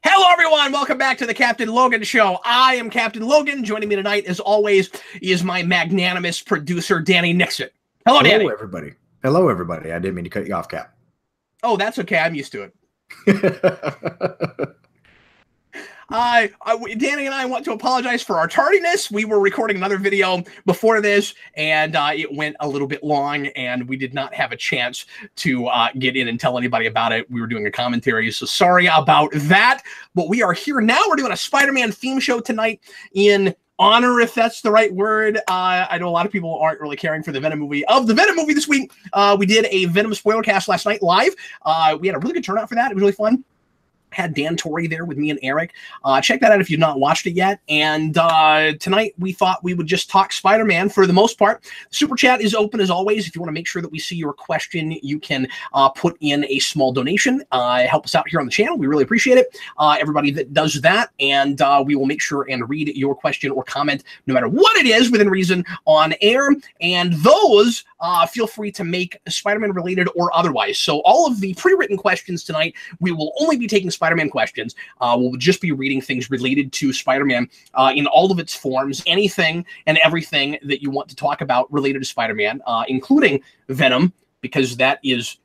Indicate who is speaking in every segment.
Speaker 1: Hello, everyone. Welcome back to the Captain Logan Show. I am Captain Logan. Joining me tonight, as always, is my magnanimous producer, Danny Nixon. Hello, Danny.
Speaker 2: Hello, everybody. Hello, everybody. I didn't mean to cut you off, Cap.
Speaker 1: Oh, that's okay. I'm used to it. Danny and I want to apologize for our tardiness. We were recording another video before this, and it went a little bit long, and we did not have a chance to get in and tell anybody about it. We were doing a commentary, so sorry about that. But we are here now. We're doing a Spider-Man theme show tonight in honor, if that's the right word. I know a lot of people aren't really caring for the Venom movie. Of the Venom movie this week, we did a Venom spoiler cast last night live. We had a really good turnout for that. It was really fun. Had Dan Torrey there with me and Eric. Check that out if you've not watched it yet. And tonight we thought we would just talk Spider-Man for the most part. Super Chat is open as always. If you want to make sure that we see your question, you can put in a small donation. Help us out here on the channel. We really appreciate it. Everybody that does that. And we will make sure and read your question or comment, no matter what it is, within reason, on air. And those feel free to make Spider-Man related or otherwise. So all of the pre-written questions tonight, we will only be taking Spider-Man questions. We'll just be reading things related to Spider-Man in all of its forms, anything and everything that you want to talk about related to Spider-Man, including Venom, because that is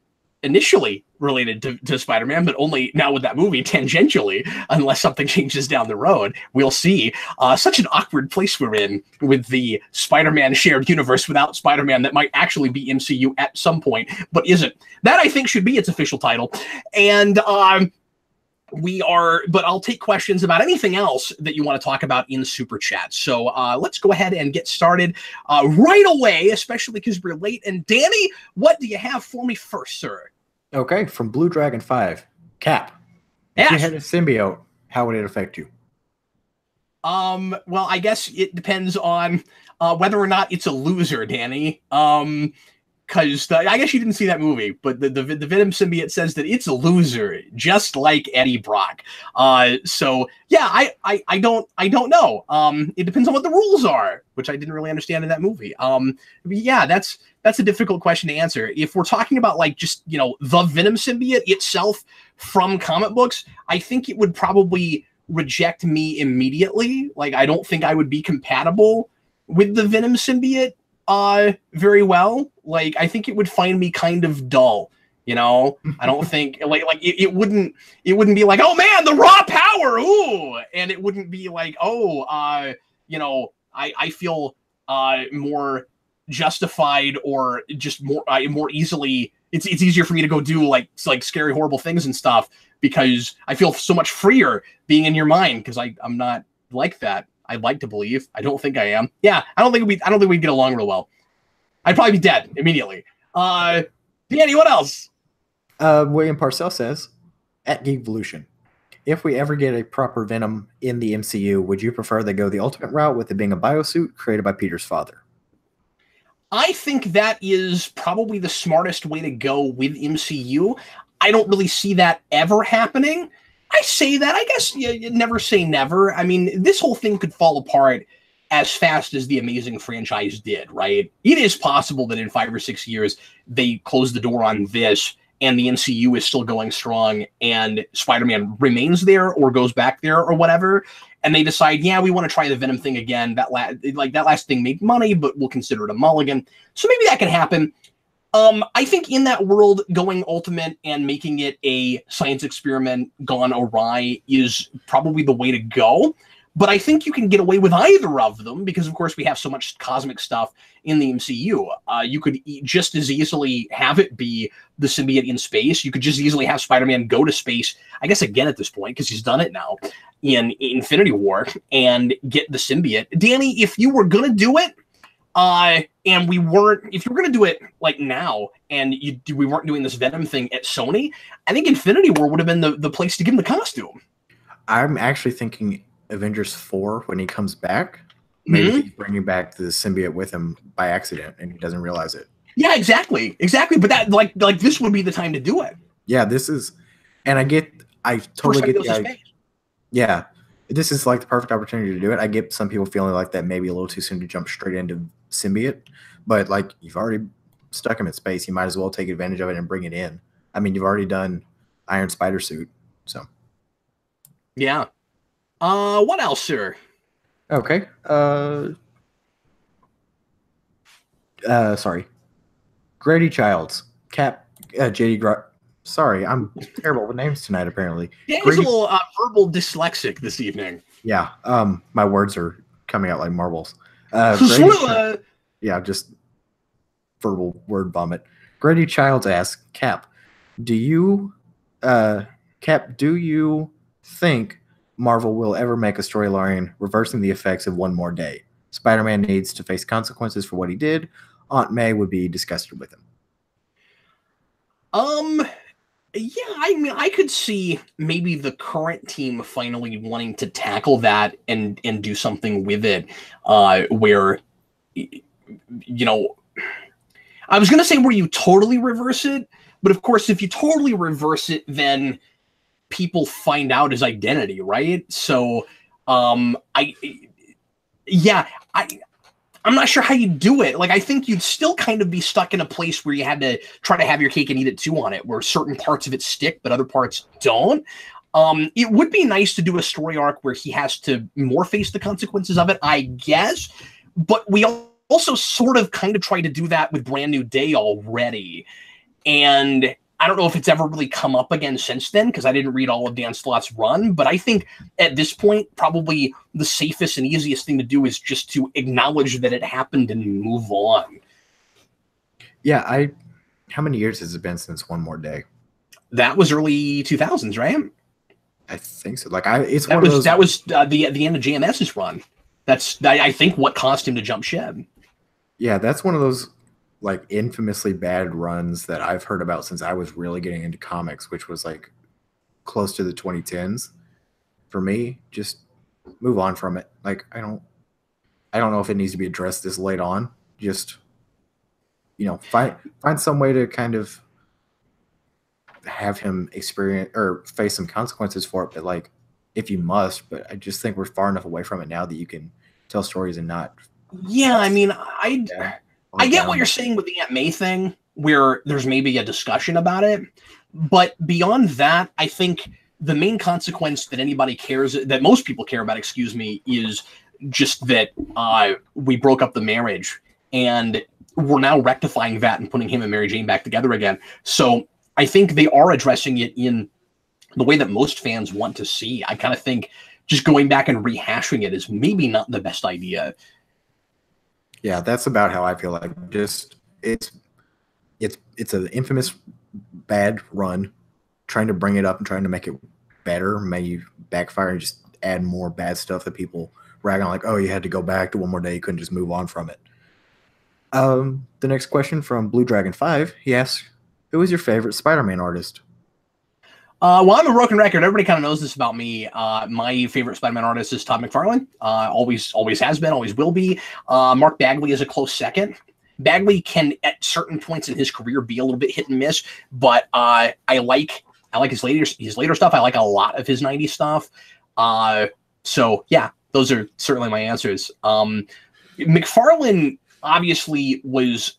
Speaker 1: initially related to Spider-Man, but only now with that movie tangentially, unless something changes down the road. We'll see. Such an awkward place we're in with the Spider-Man shared universe without Spider-Man that might actually be MCU at some point, but isn't. That, I think, should be its official title. And but I'll take questions about anything else that you want to talk about in Super Chat. So let's go ahead and get started right away, especially because we're late. And Danny, what do you have for me first, sir?
Speaker 2: Okay, from Blue Dragon 5. Cap,
Speaker 1: yes.
Speaker 2: If you had a symbiote, how would it affect you?
Speaker 1: Well, I guess it depends on whether or not it's a loser, Danny. Because I guess you didn't see that movie, but the Venom symbiote says that it's a loser, just like Eddie Brock. So yeah, I don't know. It depends on what the rules are, which I didn't really understand in that movie. Yeah, that's a difficult question to answer. If we're talking about like just, you know, the Venom symbiote itself from comic books, I think it would probably reject me immediately. Like, I don't think I would be compatible with the Venom symbiote very well. Like, I think it would find me kind of dull, you know. I don't think it wouldn't be like, oh man, the raw power, ooh, and it wouldn't be like, oh, you know, I feel more justified or just more easily. It's easier for me to go do like scary, horrible things and stuff because I feel so much freer being in your mind because I'm not like that. I'd like to believe. I don't think I am. Yeah, I don't think we'd get along real well. I'd probably be dead immediately. Danny, what else?
Speaker 2: William Parcell says, at Geekvolution, if we ever get a proper Venom in the MCU, would you prefer they go the ultimate route with it being a biosuit created by Peter's father?
Speaker 1: I think that is probably the smartest way to go with MCU. I don't really see that ever happening. I say that. I guess you never say never. I mean, this whole thing could fall apart as fast as the Amazing franchise did, right? It is possible that in 5 or 6 years, they close the door on this and the MCU is still going strong and Spider-Man remains there or goes back there or whatever. And they decide, yeah, we want to try the Venom thing again. That last thing made money, but we'll consider it a mulligan. So maybe that can happen. I think in that world, going ultimate and making it a science experiment gone awry is probably the way to go. But I think you can get away with either of them because, of course, we have so much cosmic stuff in the MCU. You could just as easily have it be the symbiote in space. You could just easily have Spider-Man go to space, I guess, again at this point, because he's done it now in Infinity War, and get the symbiote. Danny, if you were going to do it, and we weren't, if you were going to do it like now and we weren't doing this Venom thing at Sony, I think Infinity War would have been the place to give him the costume.
Speaker 2: I'm actually thinking Avengers 4 when he comes back. Maybe he's bringing back the symbiote with him by accident and he doesn't realize it.
Speaker 1: Yeah, exactly. But that like this would be the time to do it.
Speaker 2: Yeah, this is, and I totally get the idea. Yeah, this is like the perfect opportunity to do it. I get some people feeling like that maybe a little too soon to jump straight into symbiote, but like you've already stuck him in space, you might as well take advantage of it and bring it in. I mean, you've already done Iron Spider suit, so
Speaker 1: Yeah. What else, sir?
Speaker 2: Okay. Sorry. Grady Childs, Cap, JD. Sorry, I'm terrible with names tonight. Apparently,
Speaker 1: Danny's a
Speaker 2: Grady.
Speaker 1: little verbal dyslexic this evening.
Speaker 2: Yeah. My words are coming out like marbles. Grady. Yeah, just verbal word vomit. Grady Childs asks Cap, "Do you, Cap? Do you think Marvel will ever make a storyline reversing the effects of One More Day? Spider-Man needs to face consequences for what he did. Aunt May would be disgusted with him."
Speaker 1: Yeah, I mean, I could see maybe the current team finally wanting to tackle that and do something with it, where, you know, I was gonna say where you totally reverse it, but of course, if you totally reverse it, then people find out his identity, right? So, I, yeah, I'm not sure how you do it. Like, I think you'd still kind of be stuck in a place where you had to try to have your cake and eat it too on it, where certain parts of it stick, but other parts don't. It would be nice to do a story arc where he has to more face the consequences of it, I guess. But we also sort of kind of tried to do that with Brand New Day already. And I don't know if it's ever really come up again since then, because I didn't read all of Dan Slott's run, but I think at this point, probably the safest and easiest thing to do is just to acknowledge that it happened and move on.
Speaker 2: Yeah, how many years has it been since One More Day?
Speaker 1: That was early 2000s, right?
Speaker 2: I think so. Like, it's
Speaker 1: that
Speaker 2: one of those.
Speaker 1: That was the end of JMS's run. That's, I think, what caused him to jump ship.
Speaker 2: Yeah, that's one of those like infamously bad runs that I've heard about since I was really getting into comics, which was like close to the 2010s. For me, just move on from it. Like, I don't know if it needs to be addressed this late on. Just, find some way to kind of have him experience or face some consequences for it. But like, if you must, but I just think we're far enough away from it now that you can tell stories and not.
Speaker 1: Yeah, I mean, I get what you're saying with the Aunt May thing, where there's maybe a discussion about it. But beyond that, I think the main consequence that that most people care about, is just that we broke up the marriage. And we're now rectifying that and putting him and Mary Jane back together again. So I think they are addressing it in the way that most fans want to see. I kind of think just going back and rehashing it is maybe not the best idea.
Speaker 2: Yeah, that's about how I feel. Like, just it's an infamous bad run. Trying to bring it up and trying to make it better may backfire and just add more bad stuff that people rag on. Like, oh, you had to go back to One More Day. You couldn't just move on from it. The next question from Blue Dragon 5. He asks, "Who is your favorite Spider-Man artist?"
Speaker 1: Well, I'm a broken record. Everybody kind of knows this about me. My favorite Spider-Man artist is Todd McFarlane. Always has been, always will be. Mark Bagley is a close second. Bagley can, at certain points in his career, be a little bit hit and miss, but I like his later stuff. I like a lot of his 90s stuff. So yeah, those are certainly my answers. McFarlane obviously was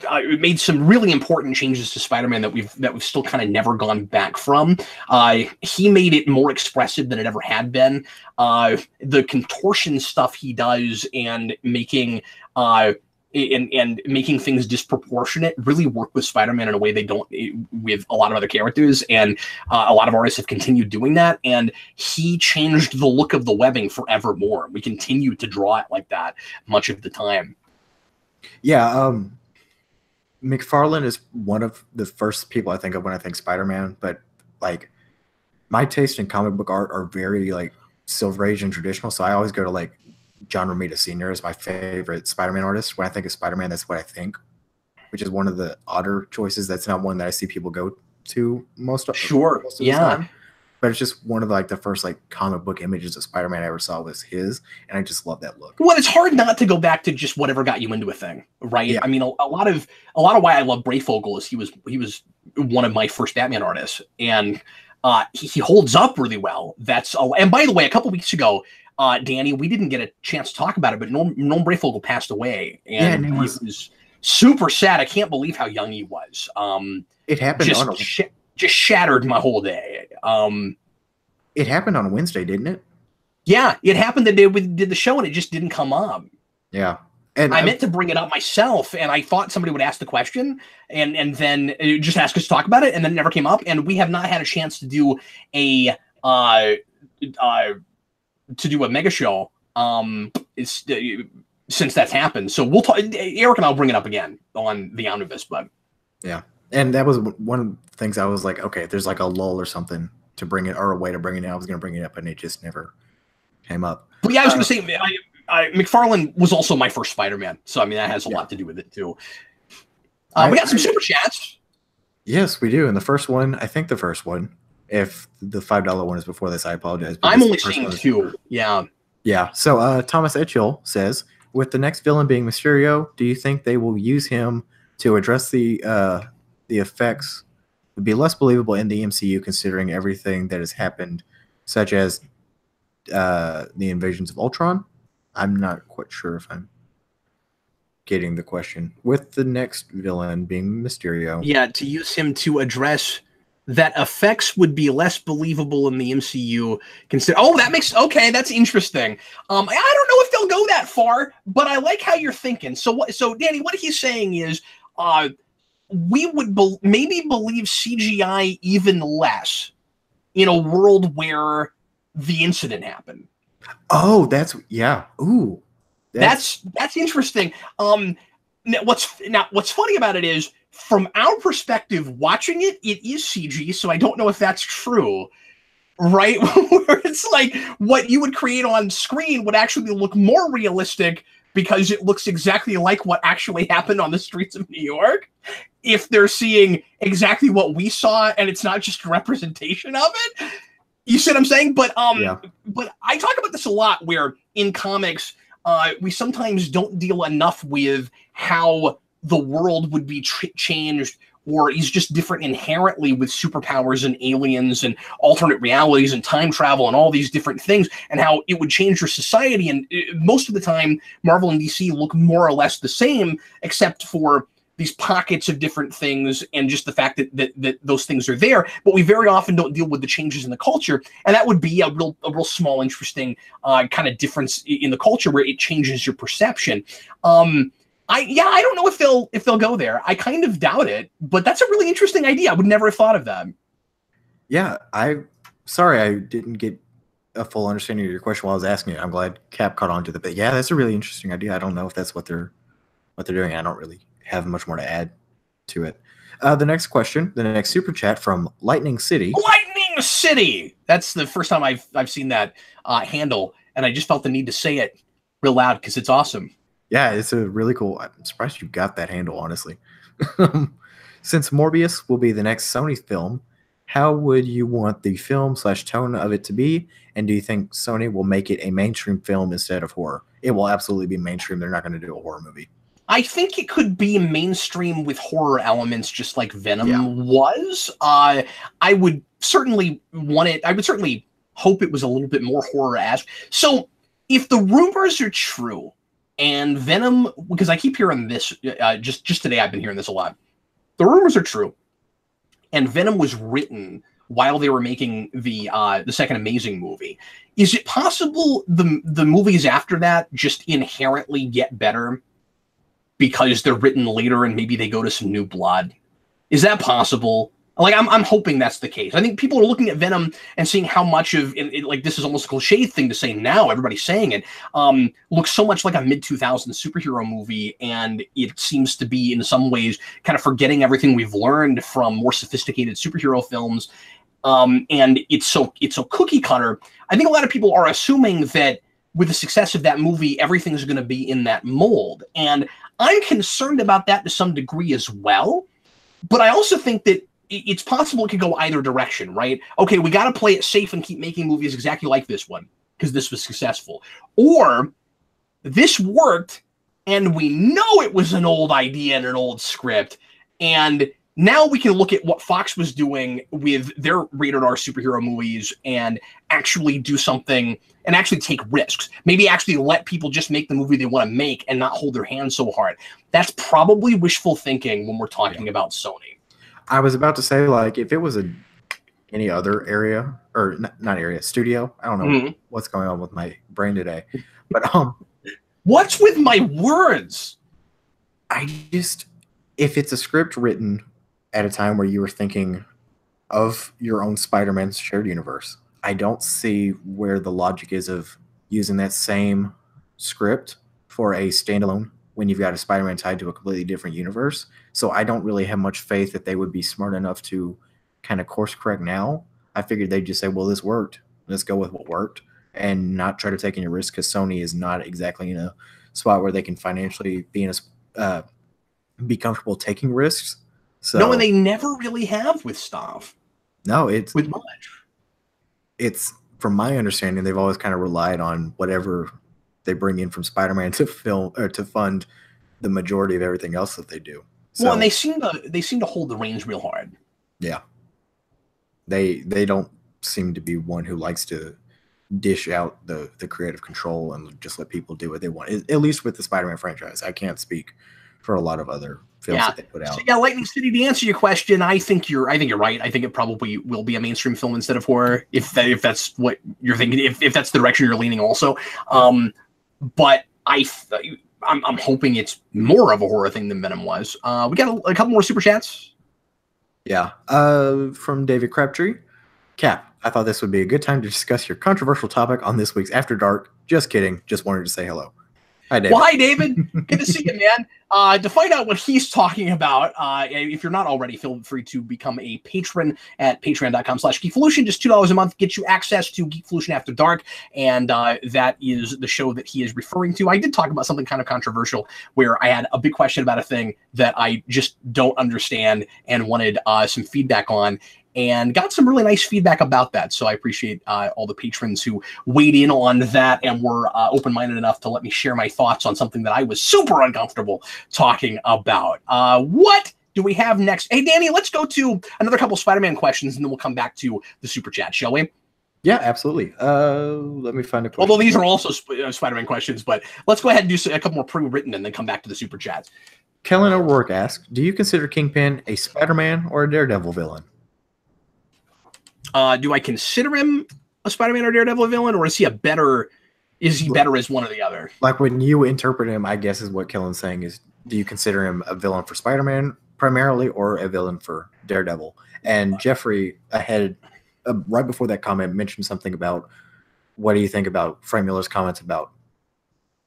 Speaker 1: it made some really important changes to Spider-Man that we've still kind of never gone back from. He made it more expressive than it ever had been. The contortion stuff he does and making making things disproportionate really work with Spider-Man in a way they don't with a lot of other characters, and a lot of artists have continued doing that, and he changed the look of the webbing forevermore. We continue to draw it like that much of the time.
Speaker 2: Yeah, McFarlane is one of the first people I think of when I think Spider-Man, but like my taste in comic book art are very like Silver Age and traditional, so I always go to like John Romita Sr. as my favorite Spider-Man artist. When I think of Spider-Man, that's what I think, which is one of the odder choices. That's not one that I see people go to most of the time. But it's just one of like the first like comic book images of Spider-Man I ever saw was his, and I just love that look.
Speaker 1: Well, it's hard not to go back to just whatever got you into a thing, right? Yeah. I mean, a lot of why I love Brayfogle is he was one of my first Batman artists, and he holds up really well. And by the way, a couple weeks ago, Danny, we didn't get a chance to talk about it, but Norm Brayfogle passed away, and he was super sad. I can't believe how young he was.
Speaker 2: It happened
Speaker 1: just shattered my whole day.
Speaker 2: It happened on Wednesday, didn't it?
Speaker 1: Yeah, it happened the day we did the show, and it just didn't come up.
Speaker 2: Yeah. And
Speaker 1: I meant to bring it up myself, and I thought somebody would ask the question and then just ask us to talk about it, and then it never came up. And we have not had a chance to do a mega show since that's happened. So we'll talk. Eric and I'll bring it up again on the Omnibus, but
Speaker 2: yeah. And that was one of the things I was like, okay, if there's like a lull or something to bring it, or a way to bring it in, I was going to bring it up, and it just never came up.
Speaker 1: But yeah, I was going to say, McFarlane was also my first Spider-Man, so I mean that has a lot to do with it too. We got some super chats.
Speaker 2: Yes, we do. And the first one, I think the first one, if the $5 one is before this, I apologize.
Speaker 1: I'm only seeing 2. Yeah.
Speaker 2: Yeah. So Thomas Etchell says, with the next villain being Mysterio, do you think they will use him to address the effects? Would be less believable in the MCU considering everything that has happened, such as the invasions of Ultron? I'm not quite sure if I'm getting the question. With the next villain being Mysterio.
Speaker 1: Yeah, to use him to address that effects would be less believable in the MCU. Okay, that's interesting. I don't know if they'll go that far, but I like how you're thinking. So Danny, what he's saying is we would maybe believe CGI even less in a world where the incident happened.
Speaker 2: Oh, that's Ooh,
Speaker 1: that's interesting. What's funny about it is, from our perspective, watching it is CG, so I don't know if that's true, right? Where it's like what you would create on screen would actually look more realistic because it looks exactly like what actually happened on the streets of New York. If they're seeing exactly what we saw and it's not just a representation of it. You see what I'm saying? But but I talk about this a lot, where in comics, we sometimes don't deal enough with how the world would be changed, or is just different inherently with superpowers and aliens and alternate realities and time travel and all these different things, and how it would change your society. And most of the time, Marvel and DC look more or less the same, except for these pockets of different things and just the fact that those things are there. But we very often don't deal with the changes in the culture, and that would be a real small, interesting kind of difference in the culture where it changes your perception. I don't know if they'll go there. I kind of doubt it, but that's a really interesting idea. I would never have thought of that.
Speaker 2: Yeah, sorry I didn't get a full understanding of your question while I was asking it. I'm glad Cap caught on to that. But yeah, that's a really interesting idea. I don't know if that's what they're doing. I don't really have much more to add to it. The next question, the next super chat from Lightning City.
Speaker 1: Lightning City. That's the first time I've seen that handle, and I just felt the need to say it real loud because it's awesome.
Speaker 2: Yeah, it's a really cool. I'm surprised you got that handle, honestly. Since Morbius will be the next Sony film, how would you want the film/tone of it to be? And do you think Sony will make it a mainstream film instead of horror? It will absolutely be mainstream. They're not going to do a horror movie.
Speaker 1: I think it could be mainstream with horror elements, just like Venom was. I would certainly want it. I would certainly hope it was a little bit more horror-esque. So if the rumors are true, and Venom, because I keep hearing this, just today I've been hearing this a lot. The rumors are true, and Venom was written while they were making the second Amazing movie. Is it possible the movies after that just inherently get better because they're written later and maybe they go to some new blood? Is that possible? Like, I'm hoping that's the case. I think people are looking at Venom and seeing how much of it, like, this is almost a cliche thing to say now, everybody's saying it, looks so much like a mid-2000s superhero movie, and it seems to be, in some ways, kind of forgetting everything we've learned from more sophisticated superhero films, and it's so cookie cutter. I think a lot of people are assuming that with the success of that movie, everything's going to be in that mold, and I'm concerned about that to some degree as well, but I also think that it's possible it could go either direction, right? Okay, we got to play it safe and keep making movies exactly like this one because this was successful. Or this worked and we know it was an old idea and an old script, and now we can look at what Fox was doing with their rated R superhero movies and actually do something and actually take risks. Maybe actually let people just make the movie they want to make and not hold their hands so hard. That's probably wishful thinking when we're talking about Sony.
Speaker 2: I was about to say, like, if it was any other area or not area studio, I don't know what's going on with my brain today, but
Speaker 1: what's with my words?
Speaker 2: If it's a script written at a time where you were thinking of your own Spider-Man's shared universe, I don't see where the logic is of using that same script for a standalone when you've got a Spider-Man tied to a completely different universe. So I don't really have much faith that they would be smart enough to kind of course correct now. I figured they'd just say, well, this worked. Let's go with what worked and not try to take any risk, because Sony is not exactly in a spot where they can financially be comfortable taking risks. So,
Speaker 1: no, and they never really have with stuff.
Speaker 2: No, it's
Speaker 1: with much.
Speaker 2: It's, from my understanding, they've always kind of relied on whatever they bring in from Spider-Man to film or to fund the majority of everything else that they do. So,
Speaker 1: well, and they seem to hold the reins real hard.
Speaker 2: Yeah. They don't seem to be one who likes to dish out the creative control and just let people do what they want. At least with the Spider-Man franchise. I can't speak for a lot of other films that they put out.
Speaker 1: So, yeah, Lightning City, to answer your question, I think you're right. I think it probably will be a mainstream film instead of horror, if that's what you're thinking, if that's the direction you're leaning also. But I'm hoping it's more of a horror thing than Venom was. We got a couple more super chats.
Speaker 2: Yeah. From David Crabtree. Cap, I thought this would be a good time to discuss your controversial topic on this week's After Dark. Just kidding. Just wanted to say hello. Hi, David.
Speaker 1: Well, hi, David. Good to see you, man. To find out what he's talking about, if you're not already, feel free to become a patron at patreon.com/Geekvolution. Just $2 a month gets you access to Geekvolution After Dark, and that is the show that he is referring to. I did talk about something kind of controversial where I had a big question about a thing that I just don't understand and wanted some feedback on, and got some really nice feedback about that. So I appreciate all the patrons who weighed in on that and were open-minded enough to let me share my thoughts on something that I was super uncomfortable talking about. What do we have next? Hey, Danny, let's go to another couple Spider-Man questions, and then we'll come back to the super chat, shall we?
Speaker 2: Yeah, absolutely. Let me find a question.
Speaker 1: Although these are also Spider-Man questions, but let's go ahead and do a couple more pre-written and then come back to the super chats.
Speaker 2: Kellen O'Rourke asks, do you consider Kingpin a Spider-Man or a Daredevil villain?
Speaker 1: Do I consider him a Spider-Man or Daredevil villain, or is he better as one or the other?
Speaker 2: Like, when you interpret him, I guess is what Kellen's saying is, do you consider him a villain for Spider-Man primarily or a villain for Daredevil? And Jeffrey, right before that comment, mentioned something about, what do you think about Frank Miller's comments about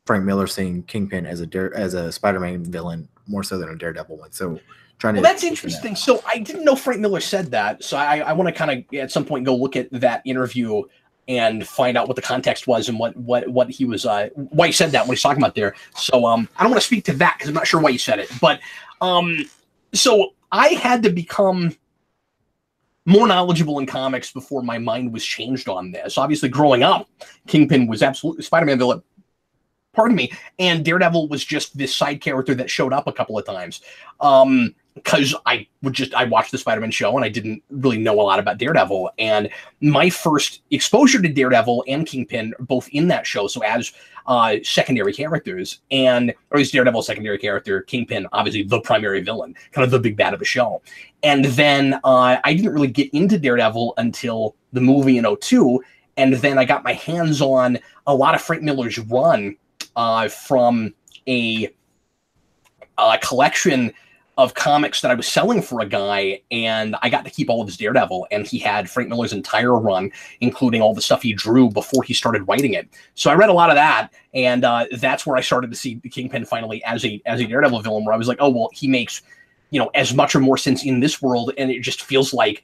Speaker 2: Frank Miller seeing Kingpin as a Spider-Man villain more so than a Daredevil one? So
Speaker 1: that's interesting. So I didn't know Frank Miller said that. So I want to kind of at some point go look at that interview and find out what the context was and what he was why he said that, what he's talking about there. So I don't want to speak to that because I'm not sure why he said it. But so I had to become more knowledgeable in comics before my mind was changed on this. Obviously, growing up, Kingpin was absolutely Spider-Man villain. Pardon me. And Daredevil was just this side character that showed up a couple of times. Because I watched the Spider-Man show and I didn't really know a lot about Daredevil. And my first exposure to Daredevil and Kingpin, both in that show, so as secondary characters, or at least Daredevil secondary character, Kingpin obviously the primary villain, kind of the big bad of the show. And then I didn't really get into Daredevil until the movie in 2002. And then I got my hands on a lot of Frank Miller's run from a collection of comics that I was selling for a guy, and I got to keep all of his Daredevil, and he had Frank Miller's entire run, including all the stuff he drew before he started writing it. So I read a lot of that, and that's where I started to see the Kingpin finally as a Daredevil villain, where I was like, oh, well, he makes, as much or more sense in this world, and it just feels like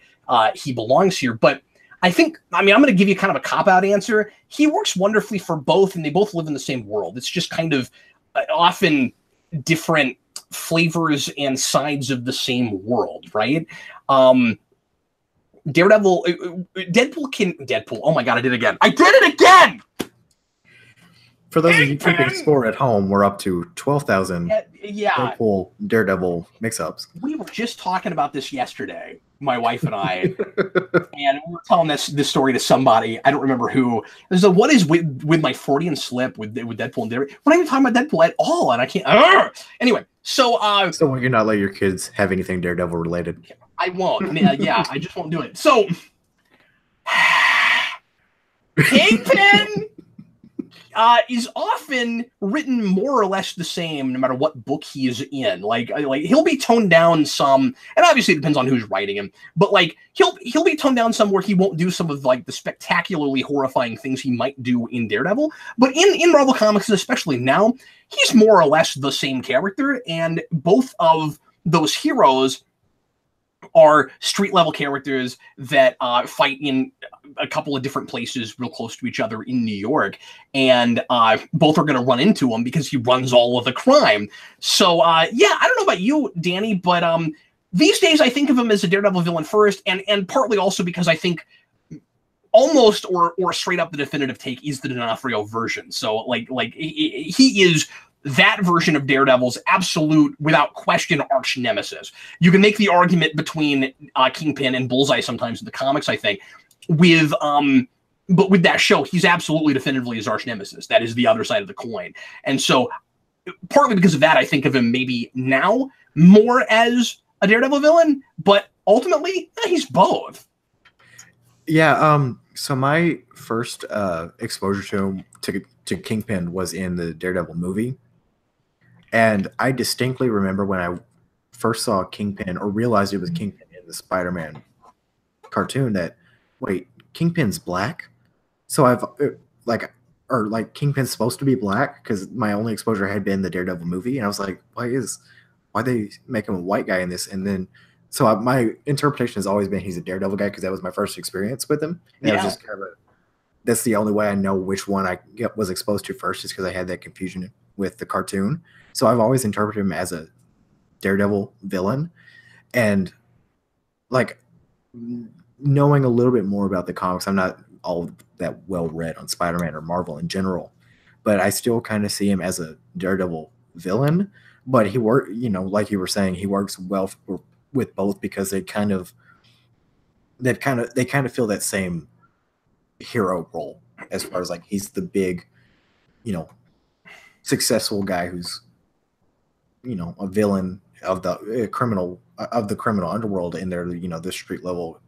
Speaker 1: he belongs here. But I'm going to give you kind of a cop-out answer. He works wonderfully for both, and they both live in the same world. It's just kind of often different flavors and sides of the same world, right? Deadpool. Oh my God, I did it again.
Speaker 2: For those of you keeping score at home, we're up to 12,000 Deadpool Daredevil mix-ups.
Speaker 1: We were just talking about this yesterday, my wife and I, and we were telling this story to somebody. I don't remember who. It was like, what is with my Freudian slip with Deadpool and Daredevil? We're not even talking about Deadpool at all, and I can't. Anyway, so
Speaker 2: so you're not letting your kids have anything Daredevil related.
Speaker 1: I won't. Yeah, I just won't do it. So, Kingpin is often written more or less the same, no matter what book he is in. Like he'll be toned down some, and obviously it depends on who's writing him. But like he'll be toned down some where he won't do some of like the spectacularly horrifying things he might do in Daredevil. But in Marvel Comics, especially now, he's more or less the same character, and both of those heroes are street level characters that fight in a couple of different places real close to each other in New York, and both are going to run into him because he runs all of the crime. So yeah, I don't know about you, Danny, but these days I think of him as a Daredevil villain first, and partly also because I think almost or straight up the definitive take is the D'Onofrio version. So like he is that version of Daredevil's absolute, without question, arch nemesis. You can make the argument between Kingpin and Bullseye sometimes in the comics, I think, but with that show, he's absolutely definitively his arch nemesis. That is the other side of the coin. And so partly because of that, I think of him maybe now more as a Daredevil villain, but ultimately he's both.
Speaker 2: Yeah. So my first exposure to Kingpin was in the Daredevil movie. And I distinctly remember when I first saw Kingpin, or realized it was Kingpin in the Spider-Man cartoon, that, wait, Kingpin's black? So Kingpin's supposed to be black, because my only exposure had been the Daredevil movie. And I was like, why they make him a white guy in this? And then, so my interpretation has always been he's a Daredevil guy, because that was my first experience with him. And it was just kind of that's the only way I know which one I was exposed to first, is because I had that confusion with the cartoon. So I've always interpreted him as a Daredevil villain. And like knowing a little bit more about the comics, I'm not all that well read on Spider-Man or Marvel in general, but I still kind of see him as a Daredevil villain. But like you were saying, he works well with both, because they kind of feel that same hero role, as far as like he's the big, successful guy who's a villain of the criminal underworld, and they're the street level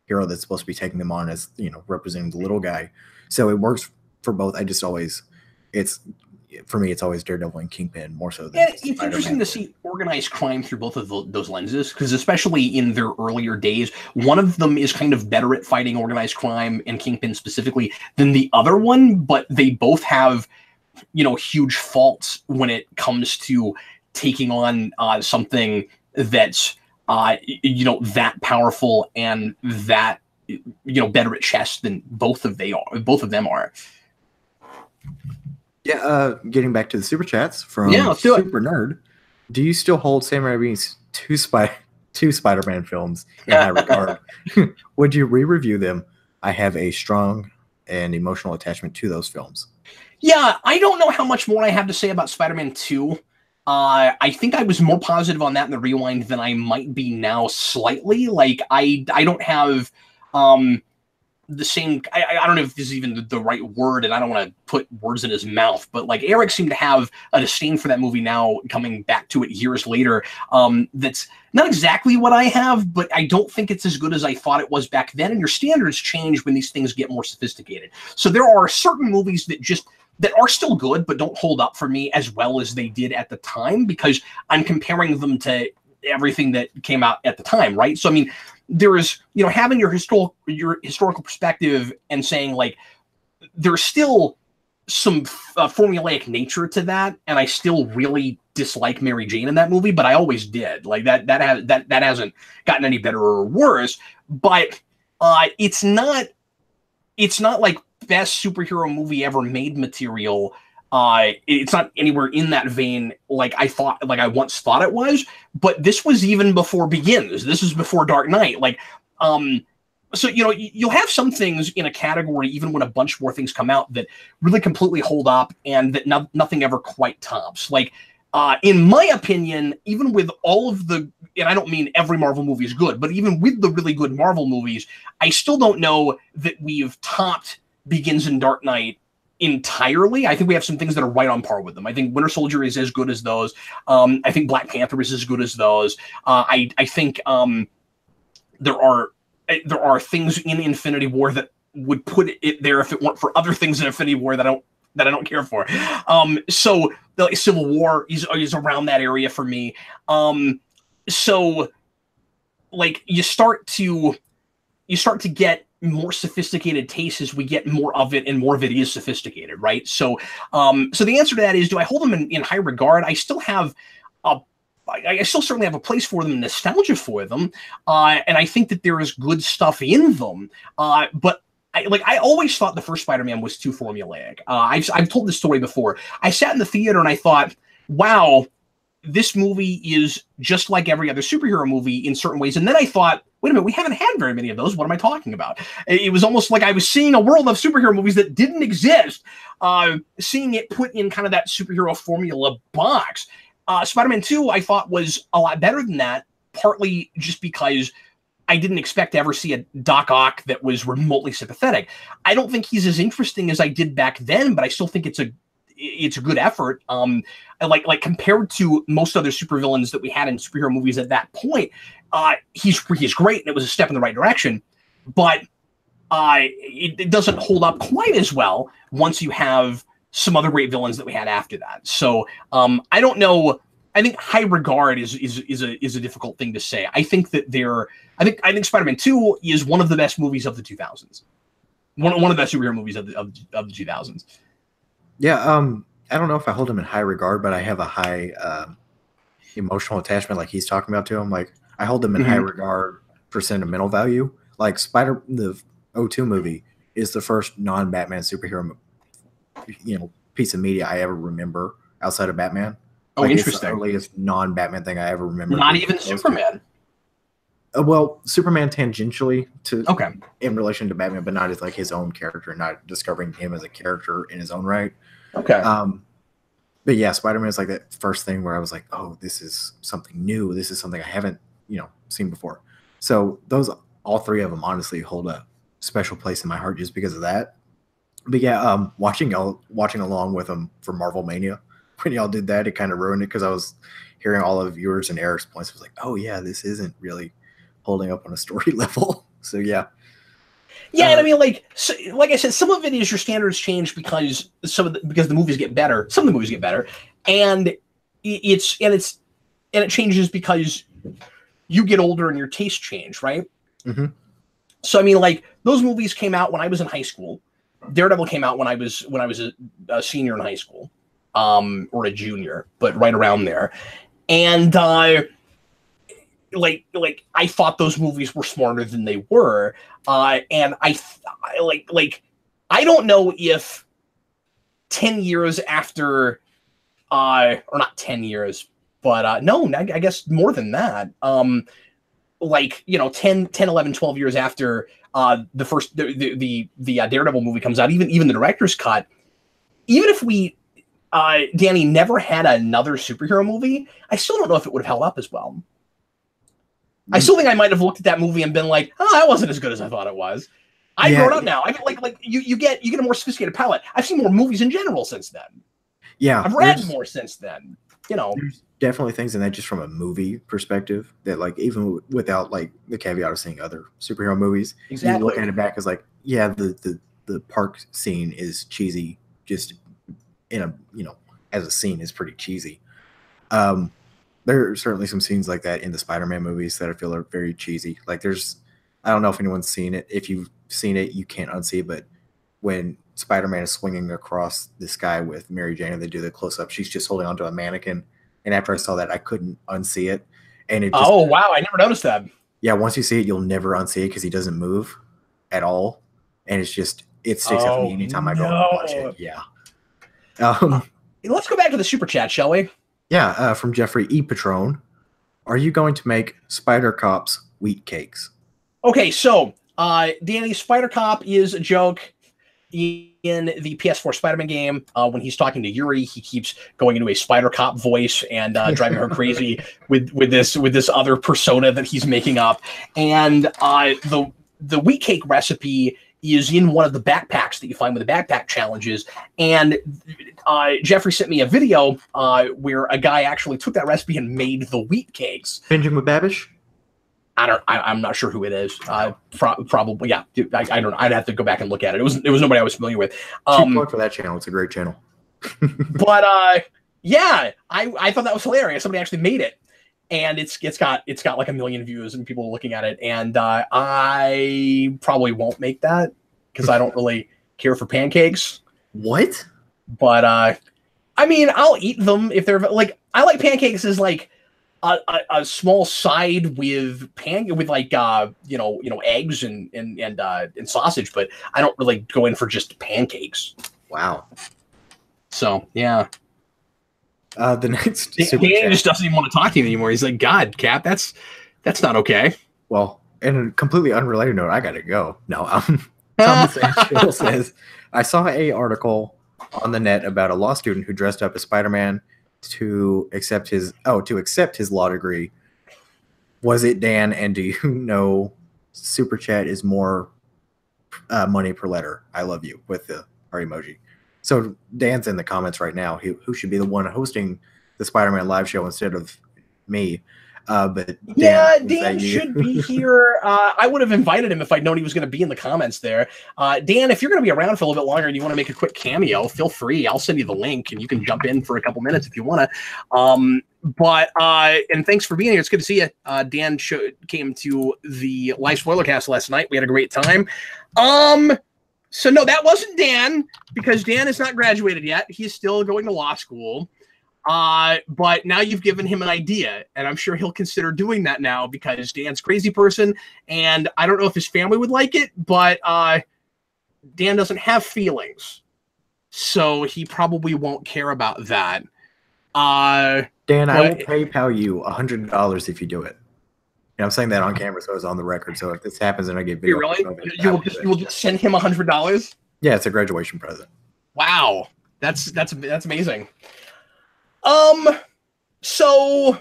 Speaker 2: hero that's supposed to be taking them on as representing the little guy. So it works for both. For me it's always Daredevil and Kingpin more so than
Speaker 1: it's interesting to see organized crime through both of those lenses, because especially in their earlier days, one of them is kind of better at fighting organized crime, and Kingpin specifically, than the other one, but they both have huge faults when it comes to taking on something that's that powerful and that better at chess than both of them are.
Speaker 2: Yeah, getting back to the super chats from
Speaker 1: let's do
Speaker 2: Super Nerd. Do you still hold Sam Raimi's two Spider-Man films in high regard? Would you re-review them? I have a strong and emotional attachment to those films.
Speaker 1: Yeah, I don't know how much more I have to say about Spider-Man 2. I think I was more positive on that in the rewind than I might be now slightly. Like, I don't have the same... I don't know if this is even the right word, and I don't want to put words in his mouth, but like Eric seemed to have a disdain for that movie now, coming back to it years later. That's not exactly what I have, but I don't think it's as good as I thought it was back then, and your standards change when these things get more sophisticated. So there are certain movies that are still good, but don't hold up for me as well as they did at the time, because I'm comparing them to everything that came out at the time, right? So, I mean, there is, having your historical perspective and saying, like, there's still some formulaic nature to that, and I still really dislike Mary Jane in that movie, but I always did. Like, that hasn't gotten any better or worse, but it's not like best superhero movie ever made material. It's not anywhere in that vein like I once thought it was, but this was even before Begins. This is before Dark Knight. Like, so, you'll have some things in a category, even when a bunch more things come out, that really completely hold up and that nothing ever quite tops. Like, in my opinion, even with all of the, and I don't mean every Marvel movie is good, but even with the really good Marvel movies, I still don't know that we've topped Begins and Dark Knight entirely. I think we have some things that are right on par with them. I think Winter Soldier is as good as those. I think Black Panther is as good as those. I think there are things in Infinity War that would put it there if it weren't for other things in Infinity War that I don't care for. So the Civil War is around that area for me. So like you start to get more sophisticated tastes as we get more of it, and more of it is sophisticated, right? So so the answer to that is, do I hold them in high regard? I still have I still certainly have a place for them, nostalgia for them, and I think that there is good stuff in them. But I always thought the first Spider-Man was too formulaic. I've told this story before. I sat in the theater and I thought, wow, this movie is just like every other superhero movie in certain ways. And then I thought, wait a minute, we haven't had very many of those. What am I talking about? It was almost like I was seeing a world of superhero movies that didn't exist, seeing it put in kind of that superhero formula box. Spider-Man 2, I thought, was a lot better than that, partly just because I didn't expect to ever see a Doc Ock that was remotely sympathetic. I don't think he's as interesting as I did back then, but I still think it's a good effort. Like compared to most other supervillains that we had in superhero movies at that point, he's great, and it was a step in the right direction. But it doesn't hold up quite as well once you have some other great villains that we had after that. So I don't know. I think high regard is a difficult thing to say. I think that I think Spider-Man 2 is one of the best movies of the 2000s. One of the best superhero movies of the 2000s.
Speaker 2: Yeah, I don't know if I hold him in high regard, but I have a high emotional attachment, like he's talking about to him. Like I hold him in high regard for sentimental value. Like the O2 movie is the first non-Batman superhero, piece of media I ever remember outside of Batman.
Speaker 1: Oh, interesting.
Speaker 2: It's the earliest non-Batman thing I ever remember.
Speaker 1: Not even Superman.
Speaker 2: Well, Superman tangentially in relation to Batman, but not as like his own character, not discovering him as a character in his own right.
Speaker 1: Okay.
Speaker 2: But yeah, Spider-Man is like that first thing where I was like, oh, this is something new. This is something I haven't, seen before. So all three of them honestly hold a special place in my heart just because of that. But yeah, watching along with them for Marvel Mania, when y'all did that, it kind of ruined it because I was hearing all of yours and Eric's points. I was like, oh yeah, this isn't really holding up on a story level. So yeah.
Speaker 1: Yeah, and I mean, like I said, some of it is your standards change because because the movies get better. Some of the movies get better, and it changes because you get older and your tastes change, right?
Speaker 2: Mm-hmm.
Speaker 1: So I mean, like those movies came out when I was in high school. Daredevil came out when I was a senior in high school, or a junior, but right around there, and like I thought those movies were smarter than they were, and I don't know if 10 years after, or not 10 years, but no, I guess more than that. 10, 11, 12 years after the first the Daredevil movie comes out, even the director's cut, even if we Danny never had another superhero movie, I still don't know if it would have held up as well. I still think I might have looked at that movie and been like, "Oh, that wasn't as good as I thought it was." I've grown up now. I mean, like you get a more sophisticated palette. I've seen more movies in general since then.
Speaker 2: Yeah,
Speaker 1: I've read more since then.
Speaker 2: There's definitely things in that just from a movie perspective that, like, even without like the caveat of seeing other superhero movies,
Speaker 1: exactly,
Speaker 2: you look at it back as like, yeah, the park scene is cheesy. Just in a as a scene is pretty cheesy. There are certainly some scenes like that in the Spider-Man movies that I feel are very cheesy. Like I don't know if anyone's seen it. If you've seen it, you can't unsee it. But when Spider-Man is swinging across the sky with Mary Jane and they do the close-up, she's just holding onto a mannequin. And after I saw that, I couldn't unsee it. And it just,
Speaker 1: oh, wow, I never noticed that.
Speaker 2: Yeah, once you see it, you'll never unsee it because he doesn't move at all. And it sticks out for me anytime I go and watch it. Yeah.
Speaker 1: Let's go back to the super chat, shall we?
Speaker 2: Yeah, from Jeffrey E. Patron. Are you going to make Spider Cop's wheat cakes?
Speaker 1: Okay, so Danny, Spider Cop is a joke in the PS4 Spider-Man game. When he's talking to Yuri, he keeps going into a Spider Cop voice and driving her crazy with this other persona that he's making up. And the wheat cake recipe is in one of the backpacks that you find with the backpack challenges. And Jeffrey sent me a video where a guy actually took that recipe and made the wheat cakes.
Speaker 2: Benjamin Babish?
Speaker 1: I'm not sure who it is. Probably, yeah. I don't know. I'd have to go back and look at it. It was nobody I was familiar with.
Speaker 2: Cheap plug for that channel. It's a great channel.
Speaker 1: But yeah, I thought that was hilarious. Somebody actually made it, and it's got like 1 million views and people looking at it. And I probably won't make that because I don't really care for pancakes.
Speaker 2: What?
Speaker 1: But I mean, I'll eat them if they're like. I like pancakes as like a small side with like eggs and sausage, but I don't really go in for just pancakes.
Speaker 2: Wow.
Speaker 1: So yeah.
Speaker 2: The next
Speaker 1: Dan just doesn't even want to talk to you anymore. He's like, God, Cap, that's not okay.
Speaker 2: Well, in a completely unrelated note, I gotta go. No, Thomas Angel says, I saw a article on the net about a law student who dressed up as Spider-Man to accept his law degree. Was it Dan? And do you know Super Chat is more money per letter? I love you with the heart emoji. So Dan's in the comments right now. Who should be the one hosting the Spider-Man live show instead of me? But
Speaker 1: Dan should be here. I would have invited him if I'd known he was going to be in the comments there. Dan, if you're going to be around for a little bit longer and you want to make a quick cameo, feel free. I'll send you the link and you can jump in for a couple minutes if you want to. And thanks for being here. It's good to see you. Dan came to the live spoiler cast last night. We had a great time. So no, that wasn't Dan because Dan is not graduated yet. He's still going to law school. But now you've given him an idea, and I'm sure he'll consider doing that now because Dan's a crazy person, and I don't know if his family would like it, but Dan doesn't have feelings, so he probably won't care about that.
Speaker 2: Dan, I will PayPal you $100 if you do it. And I'm saying that on camera, so it's on the record. So if this happens and I get video,
Speaker 1: you will just send him $100?
Speaker 2: Yeah, it's a graduation present.
Speaker 1: Wow, that's amazing. So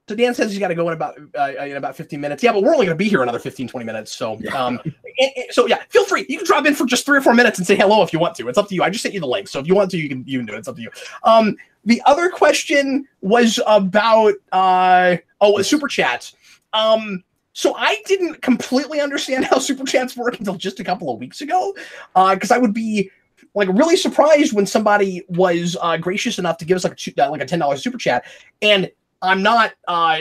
Speaker 1: Dan says he's got to go in about 15 minutes. Yeah, but we're only going to be here another 15, 20 minutes. So, so yeah, feel free. You can drop in for just 3 or 4 minutes and say hello if you want to. It's up to you. I just sent you the link. So if you want to, you can do it. It's up to you. The other question was about, super chats. So I didn't completely understand how super chats work until just a couple of weeks ago. Cause I would be like really surprised when somebody was gracious enough to give us like a $10 super chat. And I'm not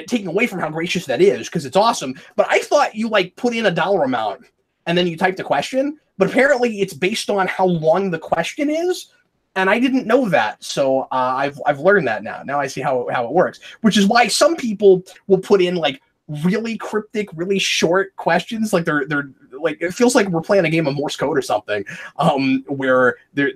Speaker 1: taking away from how gracious that is because it's awesome. But I thought you like put in a dollar amount and then you type the question. But apparently it's based on how long the question is. And I didn't know that. So I've learned that now. Now I see how it works, which is why some people will put in like really cryptic, really short questions. Like they're like, it feels like we're playing a game of Morse code or something, where they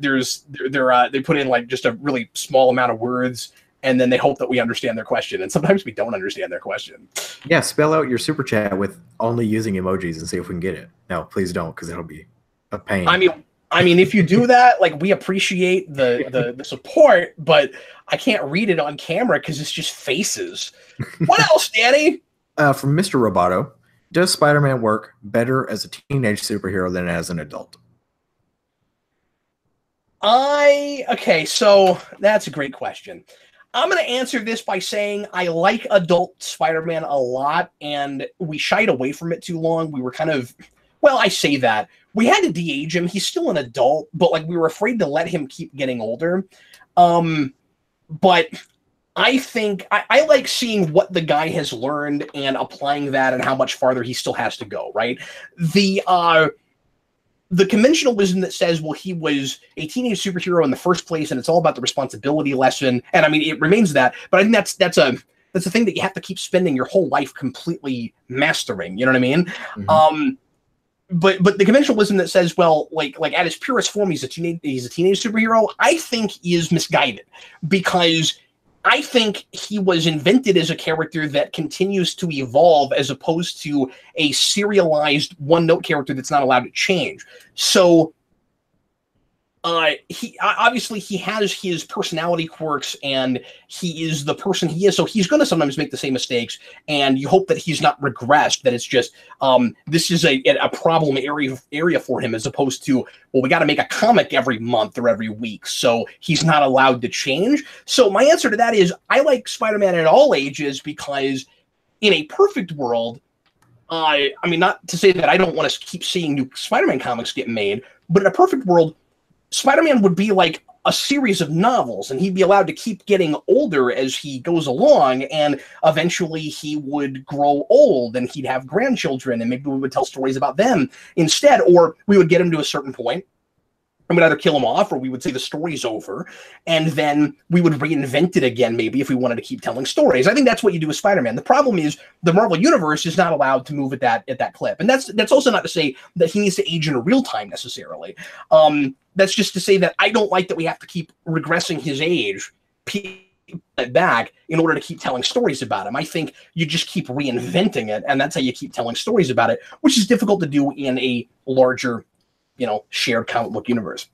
Speaker 1: put in like just a really small amount of words and then they hope that we understand their question. And sometimes we don't understand their question.
Speaker 2: Yeah. Spell out your super chat with only using emojis and see if we can get it. No, please don't. Cause it'll be a pain.
Speaker 1: I mean, if you do that, like we appreciate the support, but I can't read it on camera because it's just faces. What else, Danny?
Speaker 2: From Mr. Roboto, does Spider-Man work better as a teenage superhero than as an adult?
Speaker 1: Okay, so that's a great question. I'm going to answer this by saying I like adult Spider-Man a lot, and we shied away from it too long. We were kind of, well, I say that. We had to de-age him. He's still an adult, but like we were afraid to let him keep getting older. But I think I like seeing what the guy has learned and applying that and how much farther he still has to go, right? The conventional wisdom that says, well, he was a teenage superhero in the first place and it's all about the responsibility lesson. And I mean, it remains that, but I think that's a thing that you have to keep spending your whole life completely mastering. You know what I mean? Mm-hmm. But the conventional wisdom that says, well, like at his purest form, he's a teenage superhero, I think is misguided because I think he was invented as a character that continues to evolve as opposed to a serialized one-note character that's not allowed to change. So he obviously he has his personality quirks and he is the person he is. So he's going to sometimes make the same mistakes and you hope that he's not regressed, that it's just this is a problem area for him as opposed to, well, we got to make a comic every month or every week. So he's not allowed to change. So my answer to that is I like Spider-Man at all ages because in a perfect world, I mean, not to say that I don't want to keep seeing new Spider-Man comics get made, but in a perfect world, Spider-Man would be like a series of novels, and he'd be allowed to keep getting older as he goes along, and eventually he would grow old, and he'd have grandchildren, and maybe we would tell stories about them instead, or we would get him to a certain point, and we'd either kill him off, or we would say the story's over, and then we would reinvent it again, maybe, if we wanted to keep telling stories. I think that's what you do with Spider-Man. The problem is the Marvel Universe is not allowed to move at that clip, and that's also not to say that he needs to age in real time necessarily. That's just to say that I don't like that we have to keep regressing his age back in order to keep telling stories about him. I think you just keep reinventing it, and that's how you keep telling stories about it, which is difficult to do in a larger, shared comic book universe.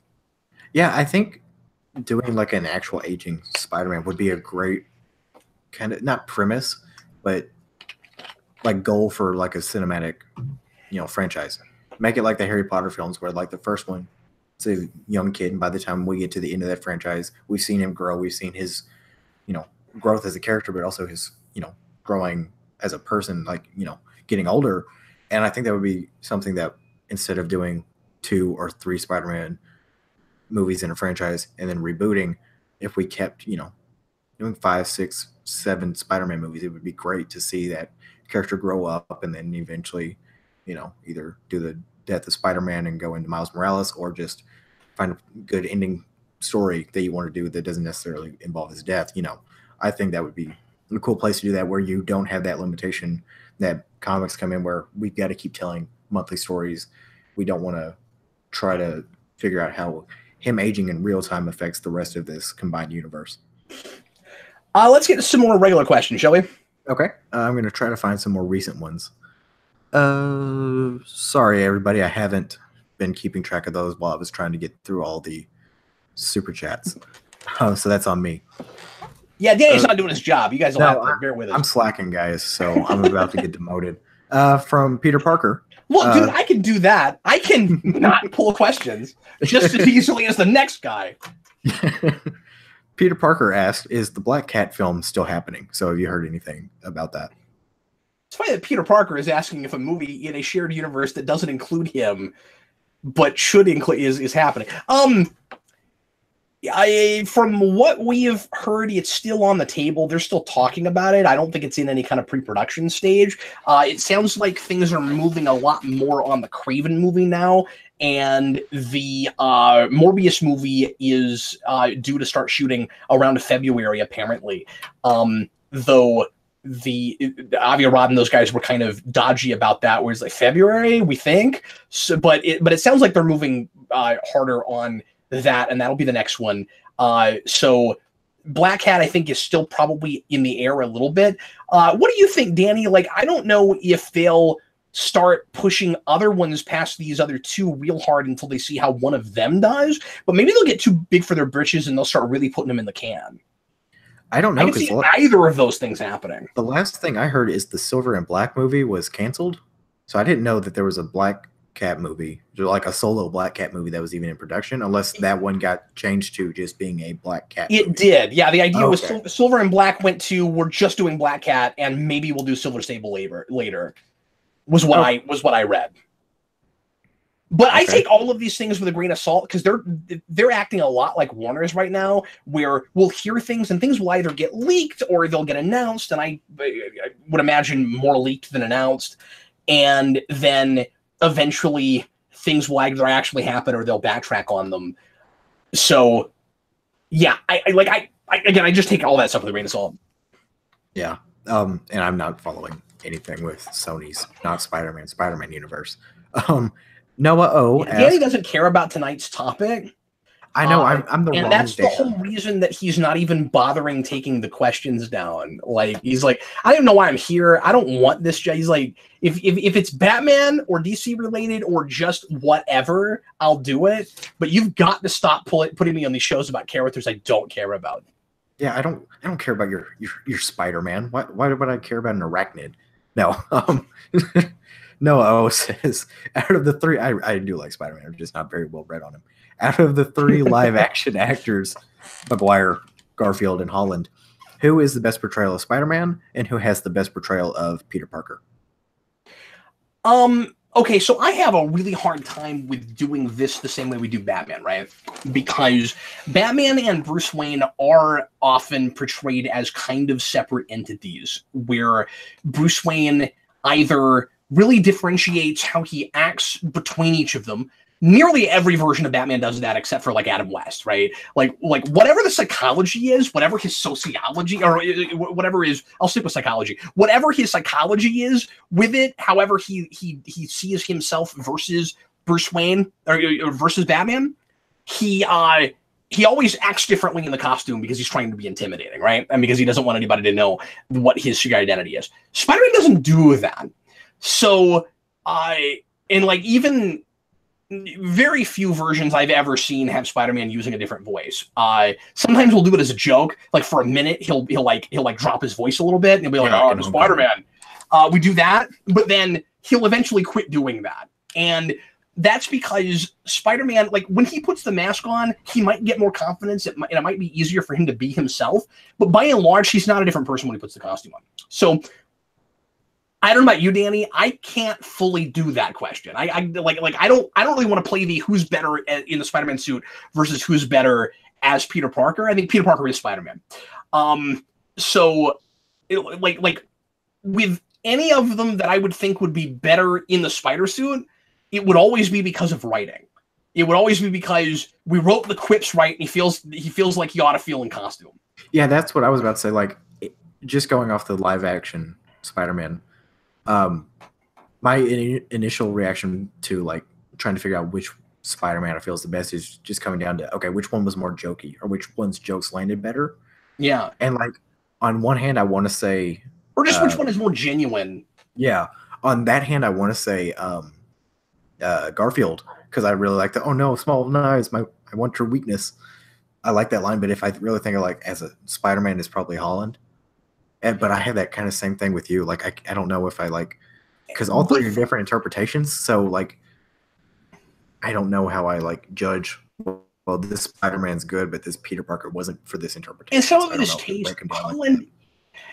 Speaker 2: Yeah, I think doing like an actual aging Spider-Man would be a great kind of, not premise, but like goal for like a cinematic, franchise. Make it like the Harry Potter films, where like the first one, it's a young kid, and by the time we get to the end of that franchise, we've seen him grow. We've seen his, growth as a character, but also his, growing as a person, like, getting older. And I think that would be something that, instead of doing 2 or 3 Spider-Man movies in a franchise and then rebooting, if we kept, doing 5, 6, 7 Spider-Man movies, it would be great to see that character grow up and then eventually, either do the death of Spider-Man and go into Miles Morales, or just find a good ending story that you want to do that doesn't necessarily involve his death. I think that would be a cool place to do that, where you don't have that limitation that comics come in, where we've got to keep telling monthly stories. We don't want to try to figure out how him aging in real time affects the rest of this combined universe.
Speaker 1: Let's get to some more regular questions, shall we?
Speaker 2: Okay. I'm going to try to find some more recent ones. Sorry, everybody. I haven't been keeping track of those while I was trying to get through all the super chats. So that's on me.
Speaker 1: Yeah, Danny's not doing his job. You guys will have to bear with us.
Speaker 2: I'm slacking, guys, so I'm about to get demoted. From Peter Parker.
Speaker 1: Well, dude, I can do that. I can not pull questions just as easily as the next guy.
Speaker 2: Peter Parker asked, is the Black Cat film still happening? So have you heard anything about that?
Speaker 1: It's funny that Peter Parker is asking if a movie in a shared universe that doesn't include him, but should include, is happening. From what we have heard, it's still on the table. They're still talking about it. I don't think it's in any kind of pre-production stage. It sounds like things are moving a lot more on the Kraven movie now, and the Morbius movie is due to start shooting around February, apparently. Though Avi Arad and those guys were kind of dodgy about that, where it's like February, we think. So, but it sounds like they're moving harder on that, and that'll be the next one. So Black Cat, I think, is still probably in the air a little bit. What do you think, Danny? Like, I don't know if they'll start pushing other ones past these other 2 real hard until they see how one of them does, but maybe they'll get too big for their britches and they'll start really putting them in the can.
Speaker 2: I don't know.
Speaker 1: I can see either of those things happening.
Speaker 2: The last thing I heard is the Silver and Black movie was canceled, so I didn't know that there was a Black Cat movie, like a solo Black Cat movie that was even in production, unless that one got changed to just being a Black Cat movie.
Speaker 1: It did. Yeah, the idea was Silver and Black went to, we're just doing Black Cat, and maybe we'll do Silver Sable later. Was what I read. But I take all of these things with a grain of salt, because they're acting a lot like Warner's right now, where we'll hear things and things will either get leaked or they'll get announced, and I would imagine more leaked than announced, and then eventually things will either actually happen or they'll backtrack on them. So yeah, I just take all that stuff with a grain of salt.
Speaker 2: Yeah. And I'm not following anything with Sony's not Spider-Man universe. Noah O.
Speaker 1: Danny doesn't care about tonight's topic.
Speaker 2: I know, I'm the wrong
Speaker 1: and that's
Speaker 2: Dan.
Speaker 1: the whole reason that he's not even bothering taking the questions down. Like, he's like, I don't even know why I'm here. I don't want this. He's like, if it's Batman or DC related or just whatever, I'll do it. But you've got to stop putting me on these shows about characters I don't care about.
Speaker 2: Yeah, I don't care about your Spider-Man. Why would I care about an arachnid? No. Noah O says, out of the 3, I do like Spider-Man. I'm just not very well read on him. Out of the 3 live action actors, Maguire, Garfield, and Holland, Who is the best portrayal of Spider-Man, and who has the best portrayal of Peter Parker?
Speaker 1: Okay, so I have a really hard time with doing this the same way we do Batman, right? Because Batman and Bruce Wayne are often portrayed as kind of separate entities, where Bruce Wayne either really differentiates how he acts between each of them. Nearly every version of Batman does that, except for like Adam West, right? Like whatever the psychology is, whatever his sociology or whatever is, I'll stick with psychology. Whatever his psychology is with it, however he sees himself versus Bruce Wayne or versus Batman, he always acts differently in the costume because he's trying to be intimidating, right? And because he doesn't want anybody to know what his secret identity is. Spider-Man doesn't do that. So and like even very few versions I've ever seen have Spider-Man using a different voice. Sometimes we'll do it as a joke. Like for a minute, he'll drop his voice a little bit and he'll be like, "Oh, I'm Spider-Man." We do that, but then he'll eventually quit doing that. And that's because Spider-Man, like when he puts the mask on, he might get more confidence. It might be easier for him to be himself. But by and large, he's not a different person when he puts the costume on. So I don't know about you, Danny. I can't fully do that question. I don't really want to play the who's better in the Spider-Man suit versus who's better as Peter Parker. I think Peter Parker is Spider-Man. So with any of them that I would think would be better in the Spider suit, it would always be because of writing. It would always be because we wrote the quips right, and he feels like he ought to feel in costume.
Speaker 2: Yeah, that's what I was about to say. Like, just going off the live action Spider-Man. My initial reaction to like trying to figure out which Spider-Man I feel is the best is just coming down to, okay, which one was more jokey or which one's jokes landed better.
Speaker 1: Yeah.
Speaker 2: And like on one hand, I want to say,
Speaker 1: or just which one is more genuine.
Speaker 2: Yeah. On that hand, I want to say, Garfield, because I really like the, "Oh no, small knives, I want your weakness." I like that line, but if I really think of like as a Spider-Man is probably Holland. But I have that kind of same thing with you. Like, I don't know if I like, because all three are different interpretations. So like, I don't know how I like judge. Well, this Spider-Man's good, but this Peter Parker wasn't for this interpretation.
Speaker 1: And some of it is taste.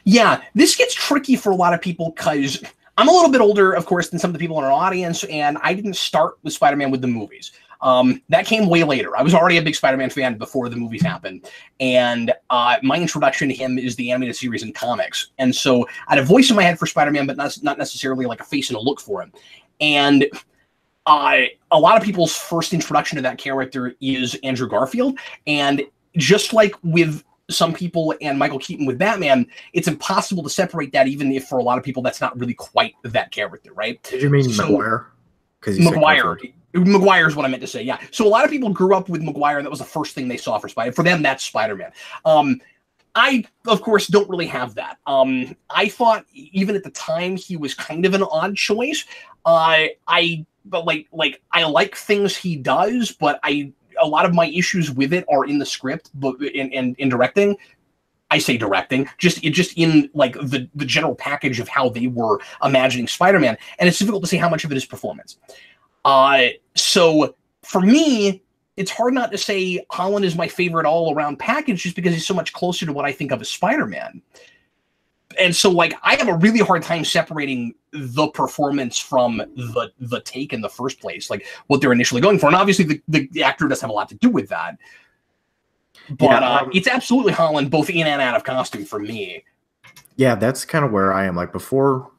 Speaker 1: Yeah, this gets tricky for a lot of people because I'm a little bit older, of course, than some of the people in our audience, and I didn't start with Spider-Man with the movies. That came way later. I was already a big Spider-Man fan before the movies happened. And my introduction to him is the animated series and comics. And so I had a voice in my head for Spider-Man, but not necessarily like a face and a look for him. And a lot of people's first introduction to that character is Andrew Garfield. And just like with some people and Michael Keaton with Batman, it's impossible to separate that, even if for a lot of people that's not really quite that character, right?
Speaker 2: Did you mean Maguire?
Speaker 1: Maguire. Maguire is what I meant to say, yeah. So a lot of people grew up with Maguire. That was the first thing they saw for Spider. For them, that's Spider-Man. I, of course, don't really have that. I thought even at the time he was kind of an odd choice. I like things he does, but a lot of my issues with it are in the script, but in directing. I say directing, just in like the general package of how they were imagining Spider-Man, and it's difficult to say how much of it is performance. So for me, it's hard not to say Holland is my favorite all-around package just because he's so much closer to what I think of as Spider-Man. And so, like, I have a really hard time separating the performance from the take in the first place, like what they're initially going for. And obviously, the actor does have a lot to do with that. But it's absolutely Holland, both in and out of costume for me.
Speaker 2: Yeah, that's kind of where I am. Like before,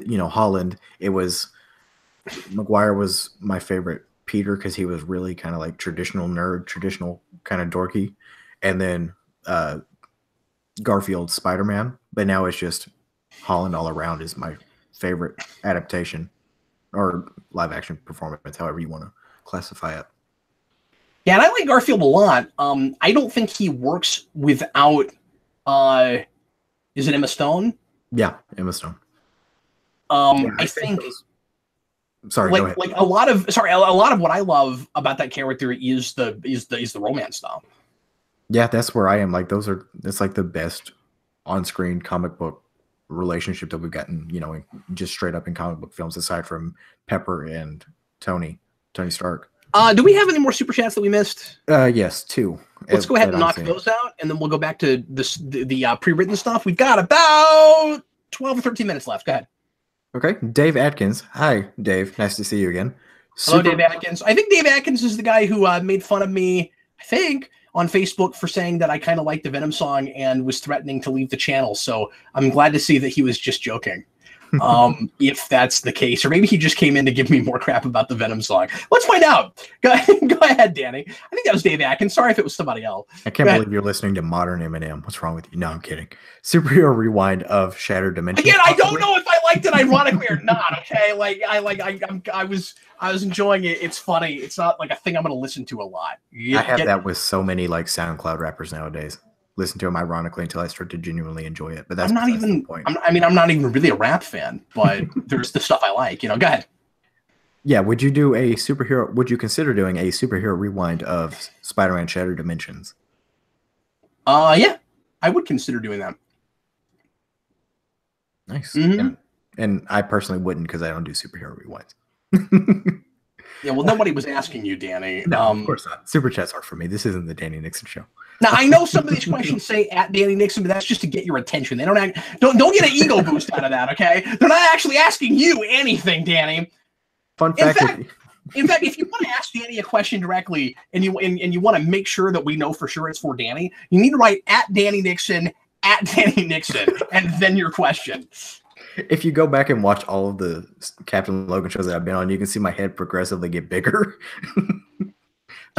Speaker 2: Holland, it was Maguire was my favorite Peter because he was really kind of like traditional nerd, traditional kind of dorky, and then Garfield Spider-Man. But now it's just Holland all around is my favorite adaptation or live action performance, however you want to classify it.
Speaker 1: Yeah, and I like Garfield a lot. I don't think he works without is it Emma Stone?
Speaker 2: Yeah, Emma Stone.
Speaker 1: I think
Speaker 2: sorry, go ahead.
Speaker 1: Like a lot of what I love about that character is the romance stuff.
Speaker 2: Yeah, that's where I am. Like that's like the best on-screen comic book relationship that we've gotten, just straight up in comic book films, aside from Pepper and Tony Stark.
Speaker 1: Do we have any more super chats that we missed?
Speaker 2: Yes, 2.
Speaker 1: Let's go ahead and knock those out, and then we'll go back to the pre-written stuff. We've got about 12 or 13 minutes left. Go ahead.
Speaker 2: Okay, Dave Atkins. Hi, Dave. Nice to see you again.
Speaker 1: Hello, Dave Atkins. I think Dave Atkins is the guy who made fun of me, I think, on Facebook for saying that I kind of liked the Venom song and was threatening to leave the channel. So I'm glad to see that he was just joking. If that's the case, or maybe he just came in to give me more crap about the Venom song. Let's find out. Go ahead, Danny. I think that was Dave Atkins. Sorry if it was somebody else.
Speaker 2: I can't believe you're listening to modern Eminem. What's wrong with you? No, I'm kidding. Superhero rewind of Shattered Dimensions.
Speaker 1: Again, I don't know if I liked it ironically or not. Okay, I was enjoying it. It's funny. It's not like a thing I'm going to listen to a lot.
Speaker 2: I have that with so many like SoundCloud rappers nowadays. Listen to them ironically until I start to genuinely enjoy it. But that's not even the point. I'm not even really a rap fan, but there's the stuff I like. Go ahead. Yeah, would you do a superhero? Would you consider doing a superhero rewind of Spider-Man Shattered Dimensions?
Speaker 1: Yeah, I would consider doing that.
Speaker 2: Nice. And I personally wouldn't because I don't do superhero rewinds.
Speaker 1: Yeah, well, nobody was asking you, Danny.
Speaker 2: No, of course not. Super chats are for me. This isn't the Danny Nixon show.
Speaker 1: Now I know some of these questions say at Danny Nixon, but that's just to get your attention. They don't get an ego boost out of that. Okay, they're not actually asking you anything, Danny.
Speaker 2: Fun fact.
Speaker 1: In fact, if you want to ask Danny a question directly, and you want to make sure that we know for sure it's for Danny, you need to write at Danny Nixon, and then your question.
Speaker 2: If you go back and watch all of the Captain Logan shows that I've been on, you can see my head progressively get bigger.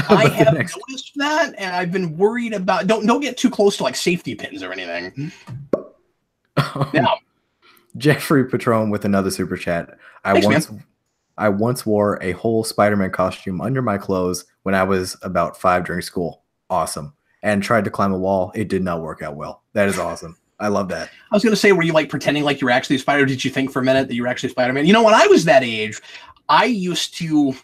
Speaker 1: I have noticed that, and I've been worried about. Don't get too close to like safety pins or anything. Now,
Speaker 2: Jeffrey Patron with another super chat. I once wore a whole Spider-Man costume under my clothes when I was about 5 during school. Awesome. And tried to climb a wall. It did not work out well. That is awesome. I love that.
Speaker 1: I was going to say, were you like pretending like you were actually a Spider? Did you think for a minute that you were actually Spider-Man? When I was that age, I used to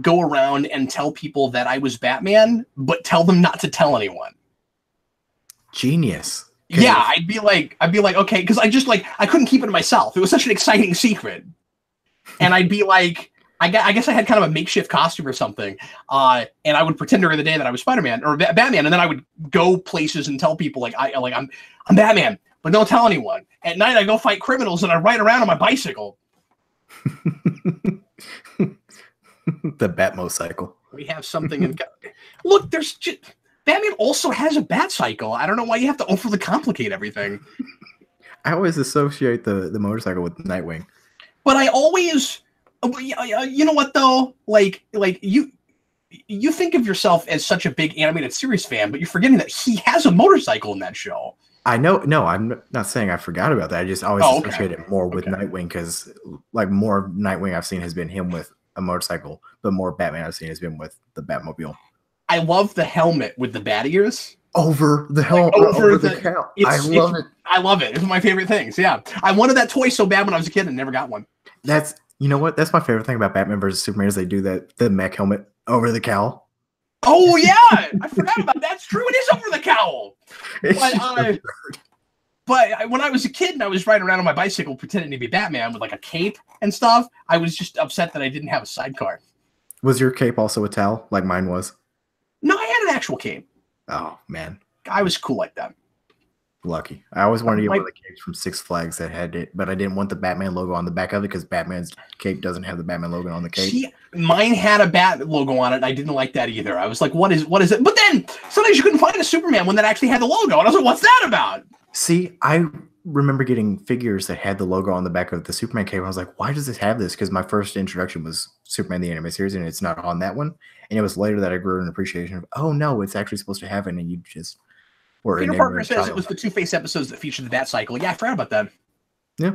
Speaker 1: go around and tell people that I was Batman, but tell them not to tell anyone.
Speaker 2: Genius.
Speaker 1: Yeah, I'd be like, okay, because I couldn't keep it to myself. It was such an exciting secret. And I'd be like, I guess I had kind of a makeshift costume or something. And I would pretend during the day that I was Spider-Man or Batman, and then I would go places and tell people I'm Batman, but don't tell anyone. At night I go fight criminals and I ride around on my bicycle.
Speaker 2: The Batmocycle.
Speaker 1: We have something in look, Batman also has a Batcycle. I don't know why you have to overly complicate everything.
Speaker 2: I always associate the motorcycle with Nightwing.
Speaker 1: But I always, you know what though? Like you think of yourself as such a big animated series fan, but you're forgetting that he has a motorcycle in that show.
Speaker 2: I know. No, I'm not saying I forgot about that. I just always associate it more with Nightwing because, like, more Nightwing I've seen has been him with a motorcycle, but more Batman I've seen has been with the Batmobile.
Speaker 1: I love the helmet with the bat ears.
Speaker 2: Over the helmet, over the cow. I love it.
Speaker 1: I love it. It's one of my favorite things. Yeah, I wanted that toy so bad when I was a kid and never got one.
Speaker 2: You know what? That's my favorite thing about Batman versus Superman is they do the mech helmet over the cowl.
Speaker 1: Oh yeah, I forgot about that. That's true. It is over the cowl. But when I was a kid and I was riding around on my bicycle pretending to be Batman with like a cape and stuff, I was just upset that I didn't have a sidecar.
Speaker 2: Was your cape also a towel like mine was?
Speaker 1: No, I had an actual cape.
Speaker 2: Oh man,
Speaker 1: I was cool like that.
Speaker 2: Lucky. I always wanted to get one of the capes from Six Flags that had it, but I didn't want the Batman logo on the back of it because Batman's cape doesn't have the Batman logo on the cape.
Speaker 1: See, mine had a Bat logo on it, and I didn't like that either. I was like, what is it? But then sometimes you couldn't find a Superman one that actually had the logo, and I was like, what's that about?
Speaker 2: See, I remember getting figures that had the logo on the back of the Superman cape, and I was like, why does this have this? Because my first introduction was Superman the Animated Series, and it's not on that one. And it was later that I grew an appreciation of, oh no, it's actually supposed to have it, and you just...
Speaker 1: Peter Parker says it was the Two-Face episodes that featured the Batcycle. Yeah, I forgot about that.
Speaker 2: Yeah.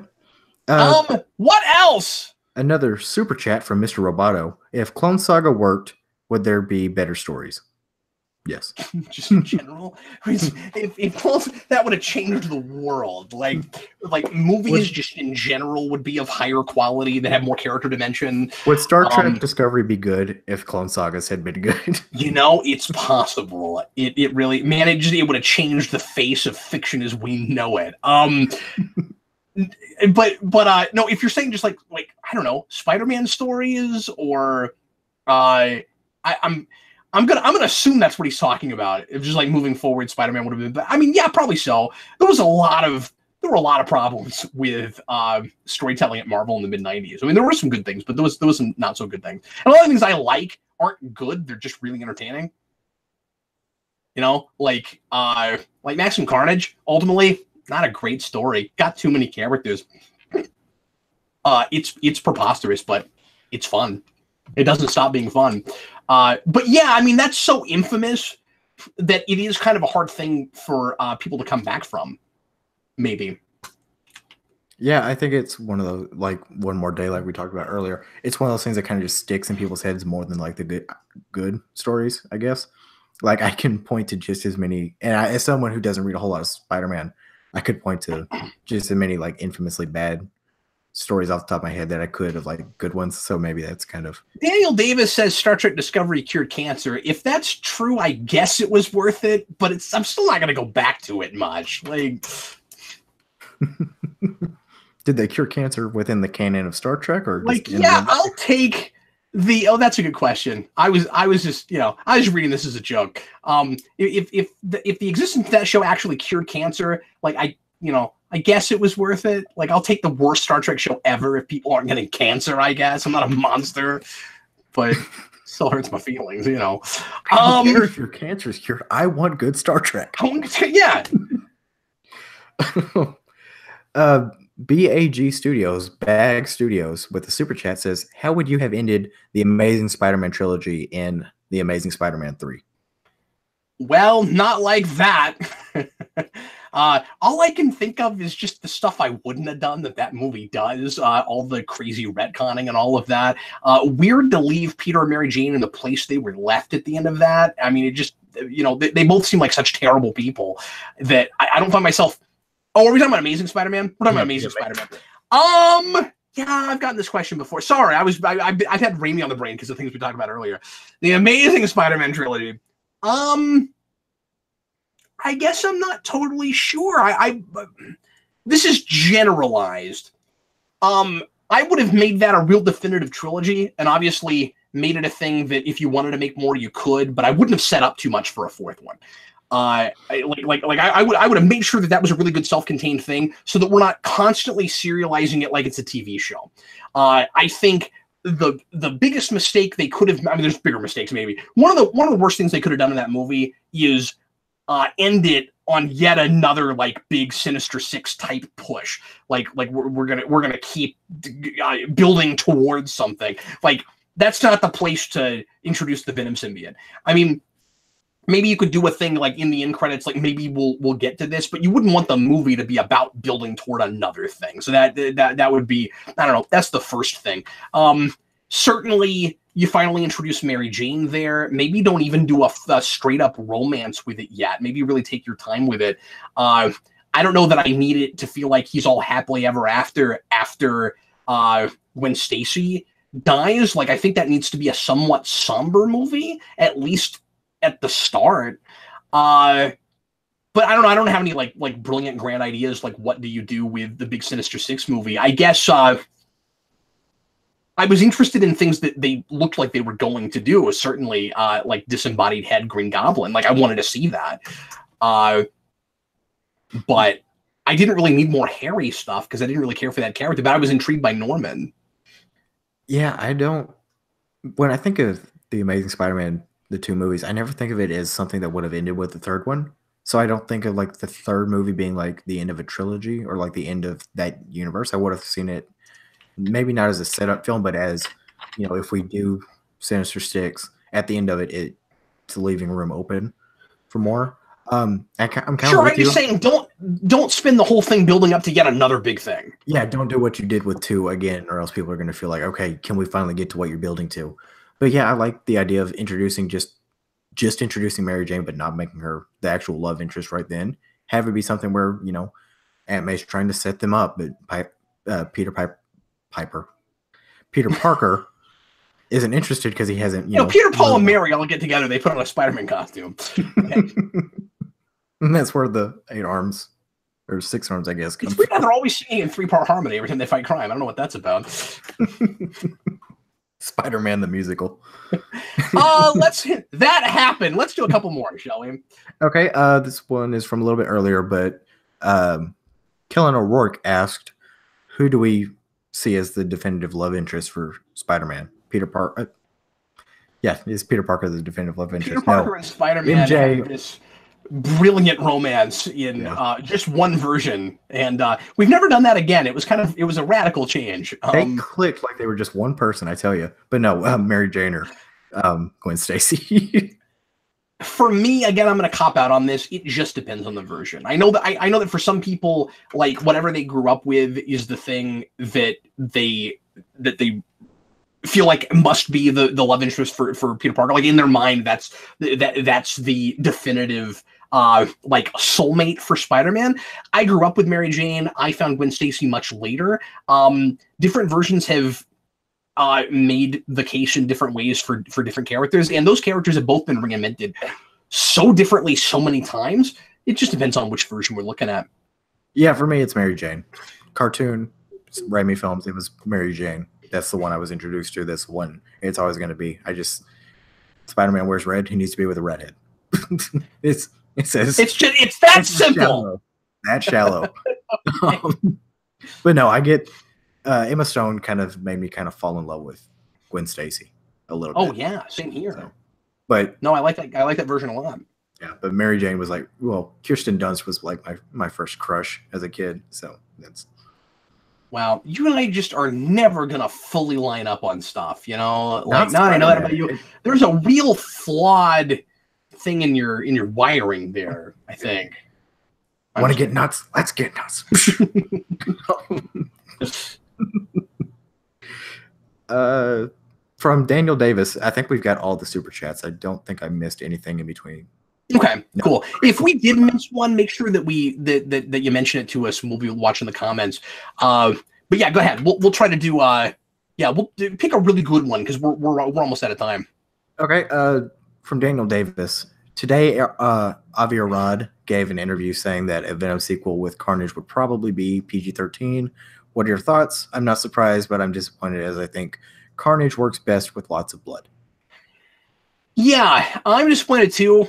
Speaker 1: What else?
Speaker 2: Another super chat from Mr. Roboto. If Clone Saga worked, would there be better stories? Yes.
Speaker 1: Just in general, if Clone, that would have changed the world. Like movies just in general would be of higher quality, that have more character dimension.
Speaker 2: Would Star Trek Discovery be good if Clone Sagas had been good?
Speaker 1: It's possible. It really, man, it would have changed the face of fiction as we know it. But no, if you're saying just like I don't know, Spider-Man stories or I'm gonna assume that's what he's talking about. It's just like moving forward, Spider-Man would have been. But I mean, yeah, probably so. There were a lot of problems with storytelling at Marvel in the mid '90s. I mean, there were some good things, but there was some not so good things. And a lot of things I like aren't good; they're just really entertaining. You know, like Maximum Carnage. Ultimately, not a great story. Got too many characters. It's preposterous, but it's fun. It doesn't stop being fun. But yeah, I mean, that's so infamous that it is kind of a hard thing for people to come back from. Maybe.
Speaker 2: Yeah, I think it's one of those, like One More Day, like we talked about earlier. It's one of those things that kind of just sticks in people's heads more than like the good stories, I guess. Like I can point to just as many, and as someone who doesn't read a whole lot of Spider-Man, I could point to just as many like infamously bad stories off the top of my head that I could of like good ones. So maybe that's kind of.
Speaker 1: Daniel Davis says Star Trek Discovery cured cancer. If that's true, I guess it was worth it, but I'm still not going to go back to it much. Like,
Speaker 2: did they cure cancer within the canon of Star Trek, or
Speaker 1: like? Yeah, I'll take the. Oh, that's a good question. I was just I was reading this as a joke. If the existence of that show actually cured cancer, like I guess it was worth it. Like, I'll take the worst Star Trek show ever if people aren't getting cancer, I guess. I'm not a monster, but still hurts my feelings,
Speaker 2: I don't care if your cancer is cured. I want good Star Trek.
Speaker 1: Yeah.
Speaker 2: BAG Studios, Bag Studios, with the super chat says, how would you have ended the Amazing Spider-Man trilogy in The Amazing Spider-Man 3?
Speaker 1: Well, not like that. All I can think of is just the stuff I wouldn't have done that movie does. All the crazy retconning and all of that. Weird to leave Peter and Mary Jane in the place they were left at the end of that. I mean, it just, they both seem like such terrible people that I don't find myself. Oh, are we talking about Amazing Spider-Man? We're talking about Amazing Spider-Man. Yeah, I've gotten this question before. Sorry, I've had Raimi on the brain because of things we talked about earlier. The Amazing Spider-Man trilogy. I guess I'm not totally sure. This is generalized. I would have made that a real definitive trilogy, and obviously made it a thing that if you wanted to make more, you could. But I wouldn't have set up too much for a fourth one. I would have made sure that was a really good self-contained thing, so that we're not constantly serializing it like it's a TV show. I think the biggest mistake they could have. I mean, there's bigger mistakes maybe. One of the worst things they could have done in that movie is end it on yet another like big Sinister Six type push. Like we're gonna keep building towards something. Like, that's not the place to introduce the Venom symbiote. I mean, maybe you could do a thing like in the end credits, like maybe we'll get to this, but you wouldn't want the movie to be about building toward another thing. So that would be, I don't know. That's the first thing. Certainly, you finally introduce Mary Jane there. Maybe don't even do a straight up romance with it yet. Maybe really take your time with it. I don't know that I need it to feel like he's all happily ever after when Stacy dies. Like, I think that needs to be a somewhat somber movie, at least at the start. But I don't know. I don't have any like brilliant grand ideas. Like, what do you do with the big Sinister Six movie? I guess I was interested in things that they looked like they were going to do. Certainly, like Disembodied Head, Green Goblin. Like, I wanted to see that. But I didn't really need more Harry stuff because I didn't really care for that character. But I was intrigued by Norman.
Speaker 2: Yeah, I don't. When I think of the Amazing Spider-Man, the two movies, I never think of it as something that would have ended with the third one. So I don't think of like the third movie being like the end of a trilogy or like the end of that universe. I would have seen it maybe not as a setup film, but as, if we do Sinister Six, at the end of it, it's leaving room open for more. I'm kind of
Speaker 1: sure. I'm just saying, don't spin the whole thing building up to yet another big thing.
Speaker 2: Yeah, don't do what you did with 2 again, or else people are going to feel like, okay, can we finally get to what you're building to? But yeah, I like the idea of introducing just introducing Mary Jane, but not making her the actual love interest right then. Have it be something where Aunt May's trying to set them up, but Peter Parker isn't interested because he hasn't.
Speaker 1: Peter, Paul, and Mary all get together. They put on a Spider-Man costume.
Speaker 2: And that's where the 8 arms or 6 arms, I guess.
Speaker 1: It's weird how they're always singing in 3-part harmony every time they fight crime. I don't know what that's about.
Speaker 2: Spider-Man the musical.
Speaker 1: Let's that happen. Let's do a couple more, shall we?
Speaker 2: Okay. This one is from a little bit earlier, but Kellen O'Rourke asked, "Who do we see as the definitive love interest for Spider-Man? Peter Parker." Yeah, is Peter Parker the definitive love interest?
Speaker 1: Peter Parker and Spider-Man have this brilliant romance in just one version, and we've never done that again. It was a radical change.
Speaker 2: They clicked like they were just one person, I tell you. But no, Mary Jane or Gwen Stacy.
Speaker 1: For me, again, I'm going to cop out on this. It just depends on the version. I know that for some people, like whatever they grew up with is the thing that they feel like must be the love interest for Peter Parker. Like in their mind, that's the definitive like soulmate for Spider-Man. I grew up with Mary Jane. I found Gwen Stacy much later. Different versions have made the case in different ways for different characters, and those characters have both been reinvented so differently so many times. It just depends on which version we're looking at.
Speaker 2: Yeah, for me, it's Mary Jane. Cartoon, Raimi films, it was Mary Jane. That's the one I was introduced to. That's one it's always going to be. Spider-Man wears red. He needs to be with a redhead. It's
Speaker 1: that simple.
Speaker 2: That shallow. But no, I get Emma Stone kind of made me kind of fall in love with Gwen Stacy a little bit.
Speaker 1: Oh yeah, same here.
Speaker 2: So, but
Speaker 1: no, I like that version a lot.
Speaker 2: Yeah, but Mary Jane was like, well, Kirsten Dunst was like my first crush as a kid. So that's.
Speaker 1: Wow, you and I just are never gonna fully line up on stuff, you know. Like now I know that about you. There's a real flawed thing in your wiring there, I think.
Speaker 2: Want to get nuts? Let's get nuts. From Daniel Davis, I think we've got all the super chats. I don't think I missed anything in between.
Speaker 1: Okay, cool. If we did miss one, make sure that that you mention it to us, and we'll be watching the comments. But yeah, go ahead. We'll try to do we'll pick a really good one because we're almost out of time.
Speaker 2: Okay. From Daniel Davis today, Avi Arad gave an interview saying that a Venom sequel with Carnage would probably be PG-13. What are your thoughts? I'm not surprised, but I'm disappointed as I think Carnage works best with lots of blood.
Speaker 1: Yeah, I'm disappointed too.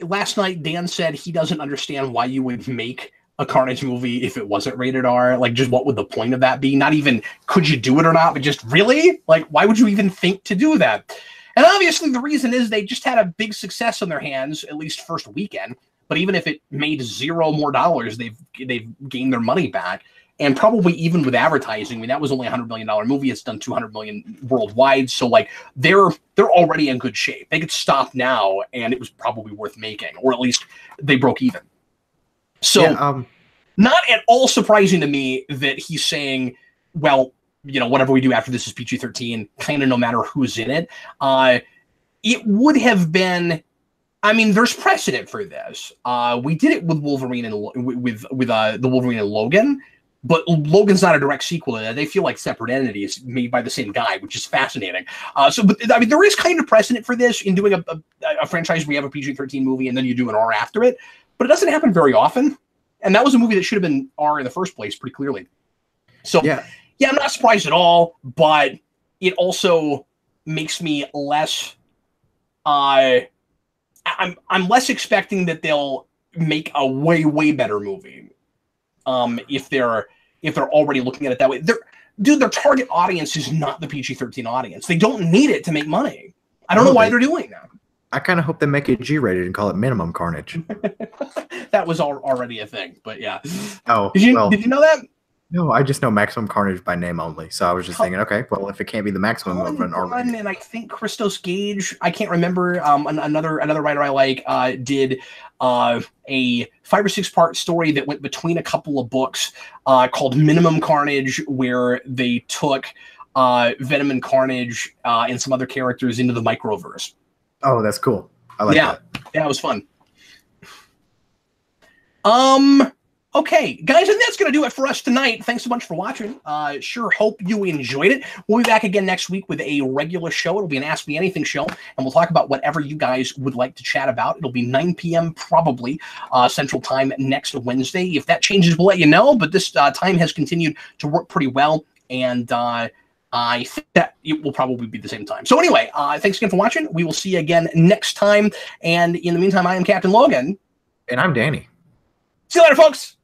Speaker 1: Last night, Dan said he doesn't understand why you would make a Carnage movie if it wasn't rated R. Like, just what would the point of that be? Not even could you do it or not, but just really? Like, why would you even think to do that? And obviously the reason is they just had a big success on their hands, at least first weekend. But even if it made $0 more, they've gained their money back. And probably even with advertising, I mean, that was only a $100 million movie. It's done $200 million worldwide. So like they're already in good shape. They could stop now and it was probably worth making, or at least they broke even. So yeah, not at all surprising to me that he's saying, well, you know, whatever we do after this is PG-13, kind of no matter who's in it. It would have been, I mean, there's precedent for this. We did it with Wolverine and with the Wolverine and Logan. But Logan's not a direct sequel to that. They feel like separate entities made by the same guy, which is fascinating. But I mean, there is kind of precedent for this in doing a franchise where you have a PG-13 movie and then you do an R after it. But it doesn't happen very often. And that was a movie that should have been R in the first place, pretty clearly. So, yeah, I'm not surprised at all. But it also makes me less. I'm less expecting that they'll make a way better movie. If they're already looking at it that way. Their target audience is not the PG-13 audience. They don't need it to make money. I don't know why they're doing that.
Speaker 2: I kind of hope they make it G-rated and call it minimum Carnage.
Speaker 1: That was already a thing, but yeah.
Speaker 2: Oh,
Speaker 1: did you know that?
Speaker 2: No, I just know Maximum Carnage by name only. So I was just thinking, okay, well, if it can't be the maximum of an R.
Speaker 1: And I think Christos Gage, I can't remember, another writer I like, did a 5 or 6 part story that went between a couple of books called Minimum Carnage, where they took Venom and Carnage and some other characters into the microverse.
Speaker 2: Oh, that's cool. I like that.
Speaker 1: Yeah, it was fun. Okay, guys, and that's going to do it for us tonight. Thanks so much for watching. Sure hope you enjoyed it. We'll be back again next week with a regular show. It'll be an Ask Me Anything show, and we'll talk about whatever you guys would like to chat about. It'll be 9 p.m. probably Central Time next Wednesday. If that changes, we'll let you know, but this time has continued to work pretty well, and I think that it will probably be the same time. So anyway, thanks again for watching. We will see you again next time. And in the meantime, I am Captain Logan.
Speaker 2: And I'm Danny.
Speaker 1: See you later, folks.